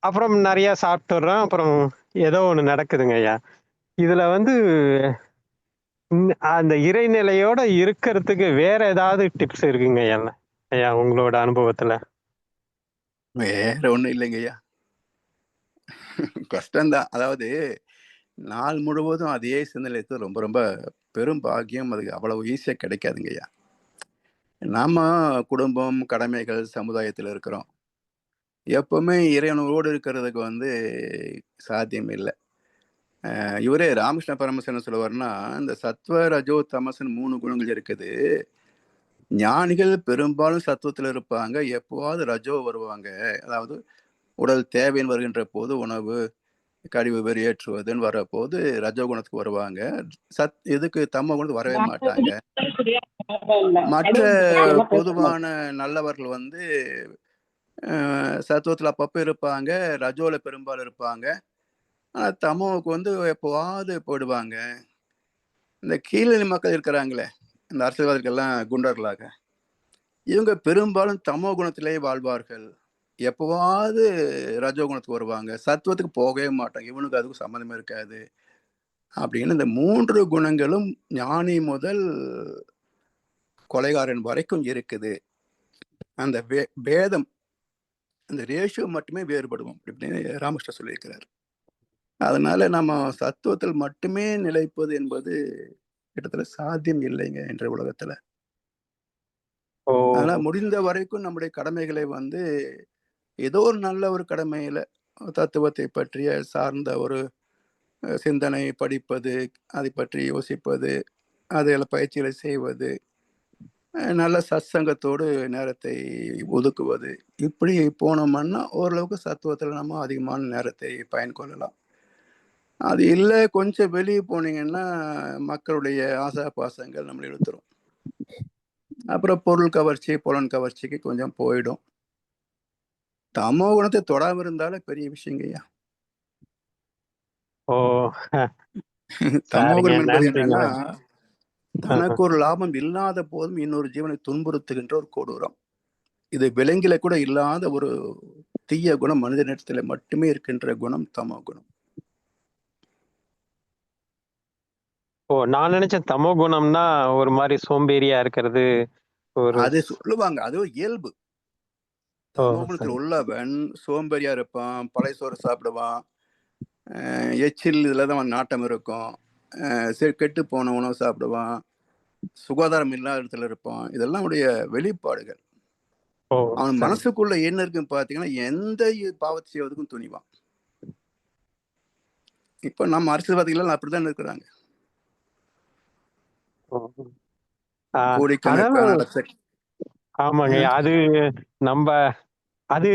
அப்புறம் நிறைய சாப்பிட்டுறோம். அப்புறம் ஏதோ ஒண்ணு நடக்குதுங்க ஐயா. இதுல வந்து அந்த இறைநிலையோட இருக்கிறதுக்கு வேற ஏதாவது டிப்ஸ் இருக்குங்க ஐயா உங்களோட அனுபவத்துல? வேற ஒண்ணும் இல்லைங்க ஐயா. கஷ்டம்தான். அதாவது நாள் முழுவதும் அதே சிந்தனை ரொம்ப ரொம்ப பெரும் பாக்கியம். அதுக்கு அவ்வளவு ஈஸியா கிடைக்காதுங்க ஐயா. நாம குடும்பம், கடமைகள், சமுதாயத்தில் இருக்கிறோம். எப்பவுமே இறைவனோடு இருக்கிறதுக்கு வந்து சாத்தியம் இல்லை. இவரே ராமகிருஷ்ண பரமஹம்சர் என்ன சொல்லுவாருன்னா, இந்த சத்வ ரஜோ தமசன் 3 குணங்கள் இருக்குது. ஞானிகள் பெரும்பாலும் சத்துவத்தில் இருப்பாங்க, எப்போவாவது ரஜோ வருவாங்க. அதாவது உடல் தேவைன்னு வருகின்ற போது உணவு, கழிவு வெளியேற்றுவதுன்னு வர போது ரஜோகுணத்துக்கு வருவாங்க. இதுக்கு தமோ குணத்துக்கு வரவே மாட்டாங்க. மற்ற பொதுவான நல்லவர்கள் வந்து சத்துவத்தில் அப்பப்போ இருப்பாங்க, ரஜோல பெரும்பாலும் இருப்பாங்க. ஆனால் தமோவுக்கு வந்து எப்போவாது போயிடுவாங்க. இந்த கீழ்நிலை மக்கள் இருக்கிறாங்களே, இந்த அரசியல்வாதிகள்லாம் குண்டர்களாக, இவங்க பெரும்பாலும் தமோ குணத்திலேயே வாழ்வார்கள். எப்போவாது ரஜோகுணத்துக்கு வருவாங்க, சத்துவத்துக்கு போகவே மாட்டாங்க. இவனுக்கு அதுக்கும் சம்மந்தமே இருக்காது அப்படின்னு இந்த 3 குணங்களும் ஞானி முதல் கொலைகாரன் வரைக்கும் இருக்குது. அந்த பேதம், அந்த ரேஷியோ மட்டுமே வேறுபடுவோம் அப்படின்னு ராமகிருஷ்ணர் சொல்லியிருக்கிறார். அதனால நம்ம சத்துவத்தில் மட்டுமே நிலைப்பது என்பது கிட்டத்தட்ட சாத்தியம் இல்லைங்க என்ற உலகத்துல. அதனால முடிந்த வரைக்கும் நம்முடைய கடமைகளை வந்து ஏதோ ஒரு நல்ல ஒரு கடமையில தத்துவத்தை பற்றிய சார்ந்த ஒரு சிந்தனை படிப்பது, அதை பற்றி யோசிப்பது, அதில் பயிற்சிகளை செய்வது, நல்ல சத்சங்கத்தோடு நேரத்தை ஒதுக்குவது, இப்படி போனோம்னா ஓரளவுக்கு சத்துவத்தில் நம்ம அதிகமான நேரத்தை பயன்கொள்ளலாம். அது இல்லை, கொஞ்சம் வெளியே போனீங்கன்னா மக்களுடைய ஆசா பாசங்கள் நம்மளை இழுத்துரும். அப்புறம் பொருள் கவர்ச்சி, புலன் கவர்ச்சிக்கு கொஞ்சம் போயிடும். தமோ குணத்தை தொடாம இருந்தாலே பெரிய விஷயங்கய்யா. ஓ தமோ சரிங்க, குணம் என்பது நன்றிங்க. என்னன்னா, தனக்கு ஒரு லாபம் இல்லாத போதும் இன்னொரு ஜீவனை துன்புறுத்துகின்ற ஒரு கொடூரம். இது விலங்கில கூட இல்லாத ஒரு தீய குணம் மனிதனிடத்துல மட்டுமே இருக்கின்ற குணம் தமோ குணம். ஓ நான் நினைச்சேன் தமோ குணம்னா ஒரு மாதிரி சோம்பேறியா இருக்கிறது. ஒரு அது சொல்லுவாங்க, அது ஒரு இயல்பு. ஓ தமோ குணத்தில் சரி. உள்ளவன் சோம்பேறியா இருப்பான், பழைய சோறு சாப்பிடுவான், எச்சில் இதில் தான் நாட்டம் இருக்கும், கெட்டு போன உணவு சாப்பிடுவான், சுகாதாரம் இல்லாத இடத்துல இருப்பான். இதெல்லாம் உடைய வெளிப்பாடுகள். ஓ அவன் சரி. மனசுக்குள்ள என்ன இருக்குன்னு பார்த்தீங்கன்னா, எந்த பாவத்தை செய்வதற்கும் துணிவான். இப்போ நம்ம அரசியல்வாதிகள் அப்படித்தான் இருக்கிறாங்க. ஓ. ஆ, கோடிக்கணக்கான அதாவது லட்ச ஆமாங்க. அது நம்ம அது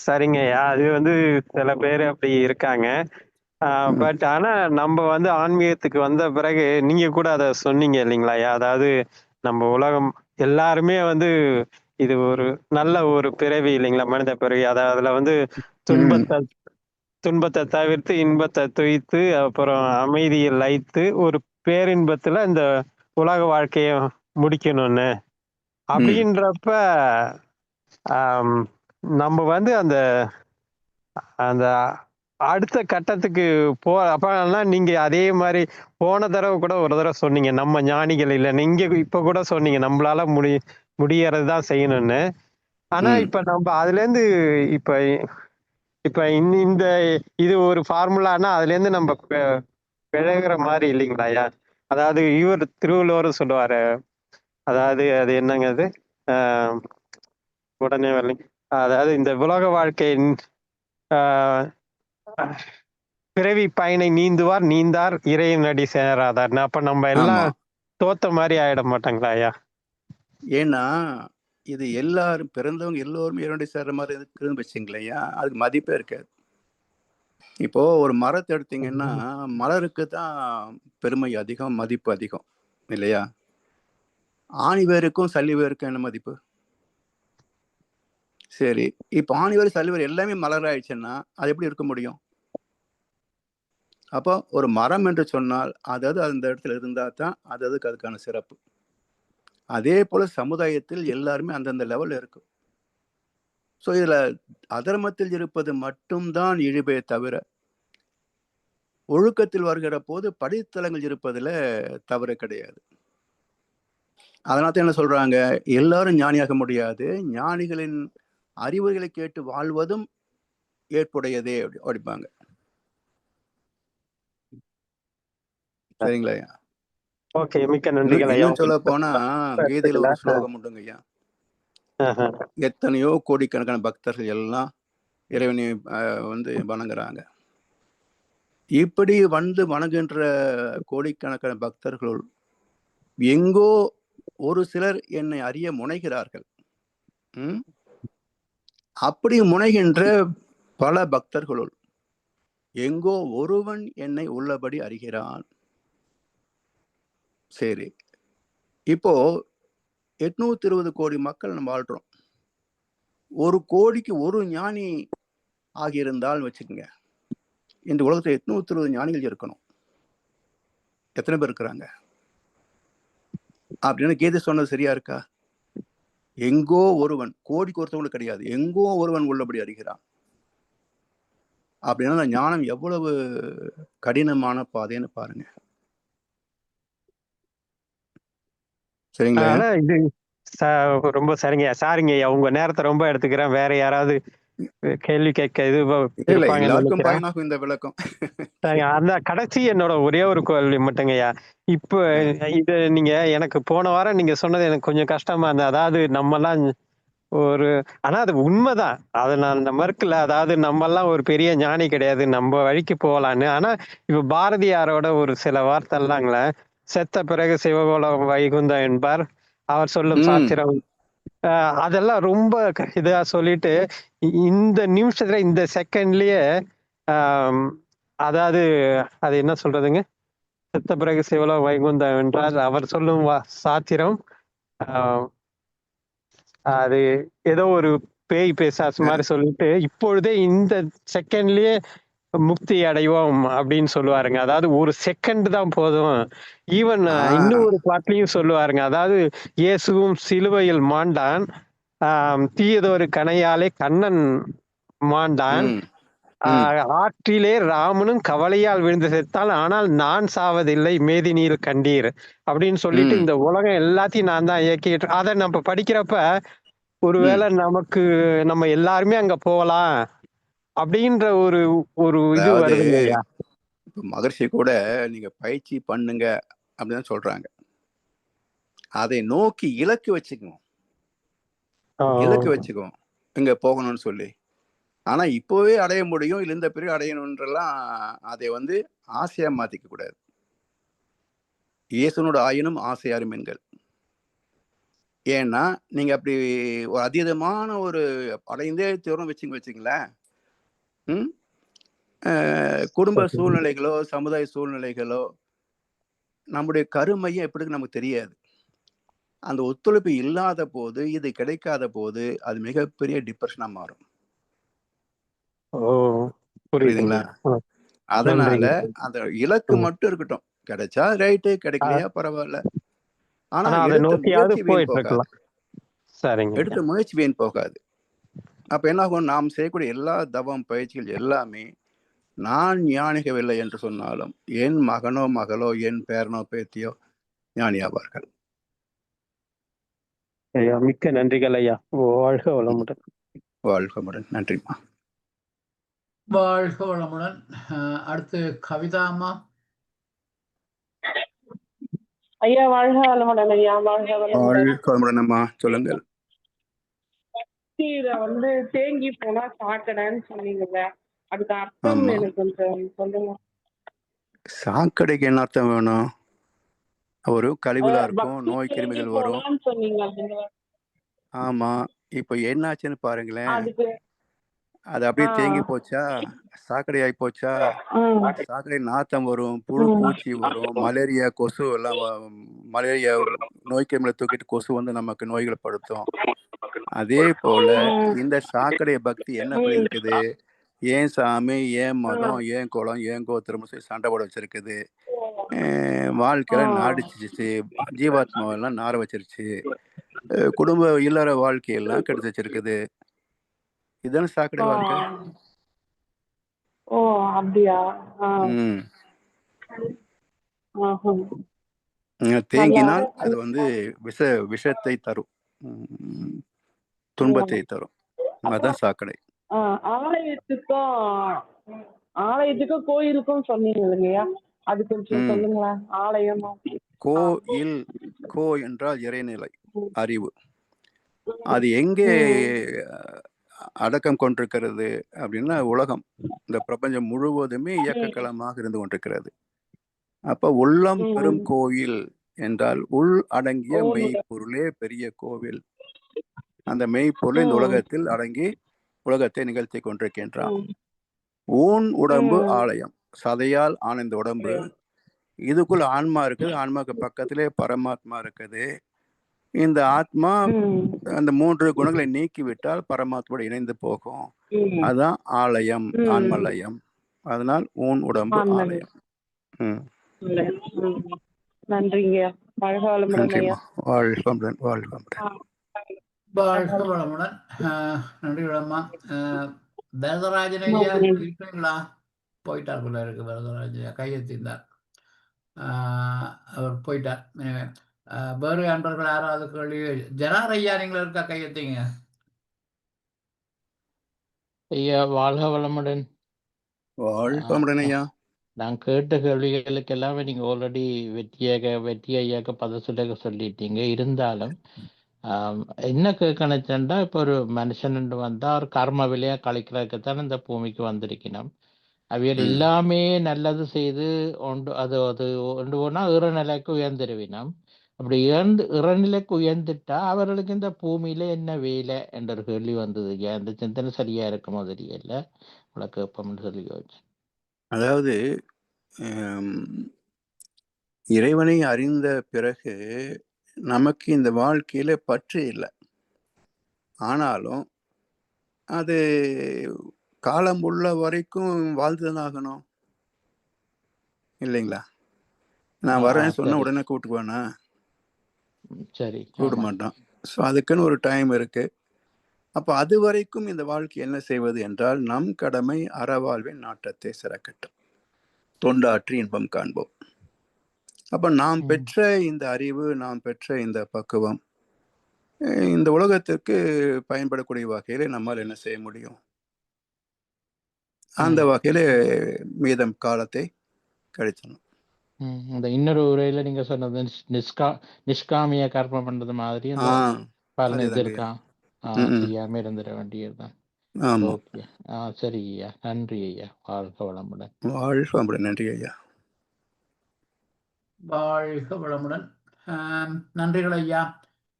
சரிங்கய்யா. அது வந்து சில பேர் அப்படி இருக்காங்க. பட் ஆனா நம்ம வந்து ஆன்மீகத்துக்கு வந்த பிறகு நீங்க கூட அத சொன்னீங்க இல்லைங்களாய்யா? அதாவது நம்ம உலகம் எல்லாருமே வந்து இது ஒரு நல்ல ஒரு பிறவி இல்லைங்களா? மனித பிறவி. அதுல வந்து துன்பத்த துன்பத்த தவிர்த்து இன்பத்த துய்த்து, அப்புறம் அமைதியில் லயித்து, ஒரு பேரின்பத்துல இந்த உலக வாழ்க்கைய முடிக்கணும்னு. அப்படின்றப்ப, ஆம், நம்ம வந்து அந்த அந்த அடுத்த கட்டத்துக்கு அப்பலாம் நீங்க அதே மாரி போன தடவ கூட ஒரு தடவ சொன்னீங்க. நம்ம ஞானிகள் இல்ல. நீங்க இப்ப கூட சொன்னீங்க. நம்மளால முடியறது தான் செய்யணும்னு. ஆனா இப்ப நம்ம அதுலேருந்து இப்ப இப்ப இந்த இது ஒரு ஃபார்முலான்னா அதுலேருந்து நம்ம விலகுற மாரி இல்லைங்களாய்யா? அதாவது இவர் திருவள்ளுவரும் சொல்லுவாரு. அதாவது அது என்னங்க அது? ஆ உடனே வரலைங்க. அதாவது இந்த உலக வாழ்க்கையின் ஆ பிறவி பயனை நீந்துவார் நீந்தார் இறைவனடி சேராதார்ன்னு. அப்ப நம்ம ஆமா. எல்லாம் தோத்த மாரி ஆயிட மாட்டாங்களாய்யா? ஏன்னா, இது எல்லாரும் பிறந்தவங்க எல்லோருமே இறைவனடி சேர்ற மாரி இருக்குதுன்னு வச்சுங்களேன்யா, அதுக்கு மதிப்பே இருக்காது. இப்போ ஒரு மரத்த எடுத்தீங்கன்னா, மலருக்கு தான் பெருமை அதிகம், மதிப்பு அதிகம். இல்லையா? ஆணி வேருக்கும், சல்லி வேருக்கும் என்ன மதிப்பு? சரி. இப்ப ஆணி வேர், சல்லி வேர் எல்லாமே மலர் ஆயிடுச்சுன்னா, அது எப்படி இருக்க முடியும்? அப்போ ஒரு மரம் என்று சொன்னால், அது அந்த இடத்துல இருந்தா தான் அதுக்கு அதுக்கான சிறப்பு. அதே போல சமுதாயத்தில் எல்லாருமே அந்தந்த லெவல்ல இருக்கும். ஸோ இதுல அதர்மத்தில் இருப்பது மட்டும் தான் இழிவே தவிர, ஒழுக்கத்தில் வருகிற போது படித்தளங்கள் இருப்பதுல தவறு கிடையாது. அதனால தான் என்ன சொல்றாங்க, எல்லாரும் ஞானியாக முடியாது. ஞானிகளின் அறிவுரைகளை கேட்டு வாழ்வதும் ஏற்புடையதே அப்படிம்பாங்க. சரிங்களா ஐயா? ஓகே. மிக்க நன்றிகள் ஐயா. இன்னும் சொல்லப் போனா, கீதையில எடுத்துக்கல. ஒரு ஸ்லோகம் உண்டுங்க ஐயா. எத்தனையோ கோடிக்கணக்கான பக்தர்கள் எல்லாம் இறைவனை வந்து வணங்குறாங்க. இப்படி வந்து வணங்குகின்ற கோடிக்கணக்கான பக்தர்களுள் எங்கோ ஒரு சிலர் என்னை அறிய முனைகிறார்கள். ம். அப்படி முனைகின்ற பல பக்தர்களுள் எங்கோ ஒருவன் என்னை உள்ளபடி அறிகிறான். சரி. இப்போ 820 கோடி மக்கள் நம்ம வாழ்றோம். 1 கோடிக்கு 1 ஞானி ஆகியிருந்தால் வச்சுக்கங்க. இந்த உலகத்துல 820 ஞானிகள் இருக்கணும். எத்தனை பேர் இருக்கிறாங்க? அப்படின்னு கீதை சொன்னது சரியா இருக்கா? எங்கோ ஒருவன், கோடிக்கு ஒருத்தவங்களும் கிடையாது. எங்கோ ஒருவன் உள்ளபடி அறிகிறான். அப்படின்னா அந்த ஞானம் எவ்வளவு கடினமான பாதைன்னு பாருங்க. சரிங்களா? அதனால இது ச ரொம்ப சரிங்கய்யா. சாரிங்கய்யா. உங்க நேரத்த ரொம்ப எடுத்துக்கிறேன். வேற யாராவது கேள்வி கேட்க இல்ல, இருப்பாங்கன்னு எல்லாருக்கும் நினைக்கிறேன். பயனாகும் இந்த விளக்கம். அந்த கடைசி என்னோட ஒரே ஒரு கேள்வி மட்டுங்கய்யா. இப்ப இது நீங்க எனக்கு போன வாரம் நீங்க சொன்னது எனக்கு கொஞ்சம் கஷ்டமா இருந்தது. அதாவது நம்மலாம் ஒரு ஆனா அது உண்மைதான். அத நான் அந்த மறுக்கல. அதாவது நம்மல்லாம் ஒரு பெரிய ஞானி கிடையாது. நம்ம வழிக்கு போலான்னு. ஆனா, இப்ப பாரதியாரோட ஒரு சில வார்த்தைலாங்கள, "செத்த பிறகு சிவலோகம் வைகுந்தம் என்பார். அவர் சொல்லும் ம் சாத்திரம்." அ அதெல்லாம் ரொம்ப இதா சொல்லிட்டு, இந்த நிமிஷத்துல, இந்த செகண்ட்லயே ஆம் அதாவது அது என்ன சொல்றதுங்க? "செத்த பிறகு சிவலோகம் வைகுந்தம் என்றார். அவர் சொல்லும் சாத்திரம்." ஆ அது ஏதோ ஒரு பேய் பிசாசு மாரி சொல்லிட்டு, இப்பொழுதே இந்த செகண்ட்லயே முக்தி அடைவோம் அப்படின்னு சொல்லுவாருங்க. அதாவது ஒரு செகண்ட் தான் போதும். ஈவன் ஆ இன்னும் ஒரு பாட்டுலயும் சொல்லுவாருங்க. அதாவது இயேசுவும் சிலுவையில் மாண்டான். தீயதொரு கணையாலே கண்ணன் மாண்டான். ம் ஆ ம் ஆற்றிலே ராமனும் கவலையால் விழுந்து செத்தான். ஆனால் நான் சாவதில்லை மேதினியில் கண்டீர். அப்படின்னு சொல்லிட்டு ம் இந்த உலகம் எல்லாத்தையும் நான் தான் இயக்கிட்டு அத நம்ம படிக்கிறப்ப ம் ஒருவேளை நமக்கு நம்ம எல்லாருமே அங்க போகலாம் அப்படின்ற ஒரு ஒரு இது அதாவது வருதுங்கய்யா. இப்ப மகர்ஷி கூட நீங்க பயிற்சி பண்ணுங்க அப்படின்னு சொல்றாங்க. அதை நோக்கி இலக்கு வச்சுக்குவோம். ஆ. இலக்கு வச்சுக்குவோம். இங்க போகணும்னு சொல்லி. ஆனா இப்பவே அடைய முடியும். இல்ல இந்த பிறகு அடையணும்ன்றலாம் அதை வந்து ஆசையா மாத்திக்க கூடாது. இயேசுனோட ஆயினும் ஆசை அருமென்கள். ஏன்னா, நீங்க அப்படி ஒரு அதீதமான ஒரு அடைந்தே தீரும்னு வச்சுங்களேன். ம். குடும்ப சூழ்நிலைகளோ, சமுதாய சூழ்நிலைகளோ, நம்முடைய கருமையம் எப்படி இருக்குன்னு நமக்கு தெரியாது. அந்த ஒத்துழைப்பு இல்லாத போது, இது கிடைக்காத போது, அது மிகப்பெரிய டிப்ரஷனா மாறும். ஓ! புரியுதுங்க. புரியுதுங்களா? அதனால நன்றிங்க. அந்த இலக்கு ம். மட்டும் இருக்கட்டும். கிடைச்சா ரைட்டு, ஆ, கிடைக்கலையா பரவால்ல. ஆனா ஆனா அத எடுத்த நோக்கியாவது முயற்சி வீண் போயிட்டு போகாது. இருக்கலாம். சரிங்க ஐயா. எடுத்த முயற்சி வீண் போகாது. அப்ப என்ன ஆகும்? நாம் செய்யக்கூடிய எல்லா தவம், பயிற்சிகள் எல்லாமே, நான் ஞானிகவில்லை என்று சொன்னாலும், என் மகனோ, மகளோ, என் பேரனோ, பேத்தியோ ஞானியாவார்கள். ஐயா, மிக்க நன்றிகள் ஐயா. வாழ்க வளமுடன். வாழ்க வளமுடன். நன்றிம்மா. வாழ்க வளமுடன். அடுத்து கவிதா அம்மா. ஐயா வாழ்க வளமுடன் ஐயா. வாழ்க வளமுடன். வாழ்க வளமுடன் அம்மா. சொல்லுங்கள். கீரை வந்து தேங்கி போனா சாக்கடைன்னு சொன்னீங்கல்ல, அதுக்கு அர்த்தம் ஆமா. எனக்கு கொஞ்சம் சொல்லுங்க. சாக்கடைக்கு என்ன அர்த்தம் வேணும்? ஒரு கழிவுகளா இருக்கும், பக்தி நோய் தேங்கி கிருமிகள் வரும். போனான்னு சொன்னீங்க அதுங்க. ஆமா. இப்ப என்னாச்சுன்னு பாருங்களேன். அதுக்கு அது ஆ, அப்படியே தேங்கி போச்சா? சாக்கடை ஆயி போச்சா? ம், சாக்கடை நாத்தம் வரும், புழு ம், பூச்சி வரும், மலேரியா கொசு எல்லாம் மலேரியா நோய் கிருமிகளை தூக்கிட்டு கொசு வந்து நமக்கு நோய்களை படுத்தும். அதே போல இந்த சாக்கடை பக்தி என்ன ம், பண்ணியிருக்குது? ஏன் சாமி, ஏன் மதம், ம், ஏன் குலம், ஏன் கோத்திரம்னு சொல்லி சண்டை போட வச்சிருக்குது. வாழ்க்கையில நாடிச்சிருச்சு, ஜீவாத்மாவெல்லாம் நார வச்சிருச்சு. குடும்ப இல்லற வாழ்க்கையெல்லாம் கெடுத்து வச்சிருக்குது. இதுதானே சாக்கடை ஆ. வாழ்க்கை. ஓ அப்படியா? ஆ, ம். ஆஹும். நல்லா தேங்கினால் அது வந்து விஷத்தை தரும். ம், துன்பத்தை தரும். அதுதான் சாக்கடை. ஆ, ஆலயத்துக்கும் ஆலயத்துக்கும் கோயிலுக்கும் சொன்னீங்க இல்லைங்கய்யா, அது கொஞ்சம் ம். சொல்லுங்களேன். ஆலயம் கோயில், கோ என்றால் இறைநிலை, அறிவு. அது எங்கே அடக்கம் கொண்டிருக்கிறது அப்படின்னா உலகம். இந்த பிரபஞ்சம் முழுவதுமே இயக்கக்களமாக இருந்து கொண்டிருக்கிறது. அப்ப உள்ளம் பெரும் கோயில் என்றால் உள் அடங்கிய மெய்ப்பொருளே பெரிய கோவில். அந்த மெய்ப்பொருள் இந்த உலகத்தில் அடங்கி உலகத்தை நிகழ்த்தி கொண்டிருக்கின்றான். ஊன் உடம்பு ஆலயம். சதையால் ஆன இந்த உடம்பு, இதுக்குள்ள ஆன்மா இருக்குது. ஆன்மாக்கு பக்கத்திலே பரமாத்மா இருக்குது. இந்த ஆத்மா அந்த 3 குணங்களை நீக்கிவிட்டால் பரமாத்மாவோடு இணைந்து போகும். அதுதான் ஆலயம், ஆன்மலயம். அதனால் ஊன் உடம்பு ஆலயம். ம். நன்றிங்க. வாழ்க வளமுடன் ஐயா. நன்றிம்மா. வாழ்க வளமுடன், வாழ்க வளமுடன். வாழ்க வளமுடன். நன்றி வளம்மா. வரதராஜன் ஐயா இருக்கீங்களா? போயிட்டார் போல இருக்கு. வரதராஜன் ஐயா கையெழுத்திருந்தார். அவர் போயிட்டார். வேறு அன்பர்கள் யாராவது கேள்வி? ஜனார் ஐயா நீங்களும் இருக்கா? கையெழுத்திங்க. ஐயா வாழ்க வளமுடன். வாழ்க வளமுடன் ஐயா. நான் கேட்ட கேள்விகளுக்கு எல்லாமே நீங்க ஆல்ரெடி வெற்றி ஐயாக்க பதில் சொல்லிட்டீங்க. இருந்தாலும் என்ன கேட்கணுச்சுண்டா இப்போ ஒரு மனுஷன் வந்தா ஒரு கர்ம விலையா கழிக்கிறதுக்குத்தான் இந்த பூமிக்கு வந்திருக்கணும். அவைகள் ம். எல்லாமே நல்லது செய்து ஒன்று அது அது ஒன்று போனா இறநிலைக்கு உயர்ந்திருவினம். அப்படி இறநிலைக்கு உயர்ந்துட்டா அவர்களுக்கு இந்த பூமியில என்ன வேலை என்ற ஒரு கேள்வி வந்தது. ஏன் இந்த சிந்தனை சரியா இருக்குமோ தெரியல. உனக்கு எப்பன்னு சொல்லி யோசிச்சு. அதாவது இறைவனை அறிந்த பிறகு நமக்கு இந்த வாழ்க்கையில பற்று இல்லை. ஆனாலும் அது காலம் உள்ள வரைக்கும் வாழ்ந்துதான் ஆகணும் இல்லைங்களா? நான் வரேன்னு சொன்னா சரி உடனே கூப்பிட்டுக்குவேனா? சரி கூப்பிட ஆமா மாட்டான். ஸோ அதுக்குன்னு ஒரு டைம் இருக்கு. அப்போ அது வரைக்கும் இந்த வாழ்க்கை என்ன செய்வது என்றால், நம் கடமை அறவாழ்வின் நாட்டத்தை சிறக்கட்டும், தொண்டாற்றி இன்பம் காண்போம். அப்ப நாம் பெற்ற இந்த அறிவு, நாம் பெற்ற இந்த பக்குவம் இந்த உலகத்திற்கு பயன்படக்கூடிய வகையில நம்மால் என்ன செய்ய முடியும்? அந்த வகையில மீதம் காலத்தை கழித்தணும். இந்த இன்னொரு உரையில நீங்க சொன்னது நிஷ்காமிய கர்மம் பண்றது மாதிரி அந்த பலன் இது இருக்கா? செய்யாம இருந்துட வேண்டியதுதான். ஆமா. ஓகே. சரி ஐயா, நன்றி ஐயா. வாழ்க வளமுடன். வாழ்க வளமுடன். நன்றி ஐயா. வாழ்க வளமுடன். நன்றிகள் ஐயா.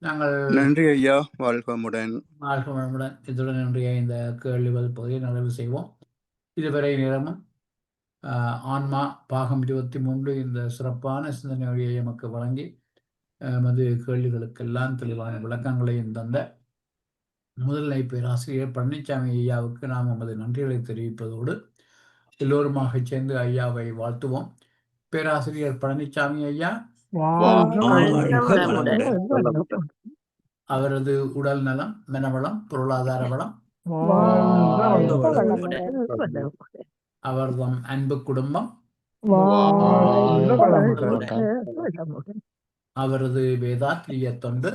நாங்கள் நன்றி ஐயா. வாழ்க வளமுடன். வாழ்க வளமுடன். இதுடன் இன்றைய இந்த கேள்வி பதில் பகுதியை நிறைவு செய்வோம். இதுவரை நேரமும் ஆன்மா பாகம் 23 இந்த சிறப்பான சிந்தனை வழியை எமக்கு வழங்கி எமது கேள்விகளுக்கெல்லாம் தெளிவான விளக்கங்களையும் தந்த முதல்நிலை பேராசிரியர் பழனிசாமி ஐயாவுக்கு நாம் நமது நன்றிகளை தெரிவிப்பதோடு எல்லோருமாக சேர்ந்து ஐயாவை வாழ்த்துவோம். பேராசிரியர் பழனிசாமி ஐயா, அவரது உடல் நலம், மனவளம், பொருளாதார வளம், அவர்தம் அன்பு குடும்பம், அவரது வேதாத்திரிய தொண்டு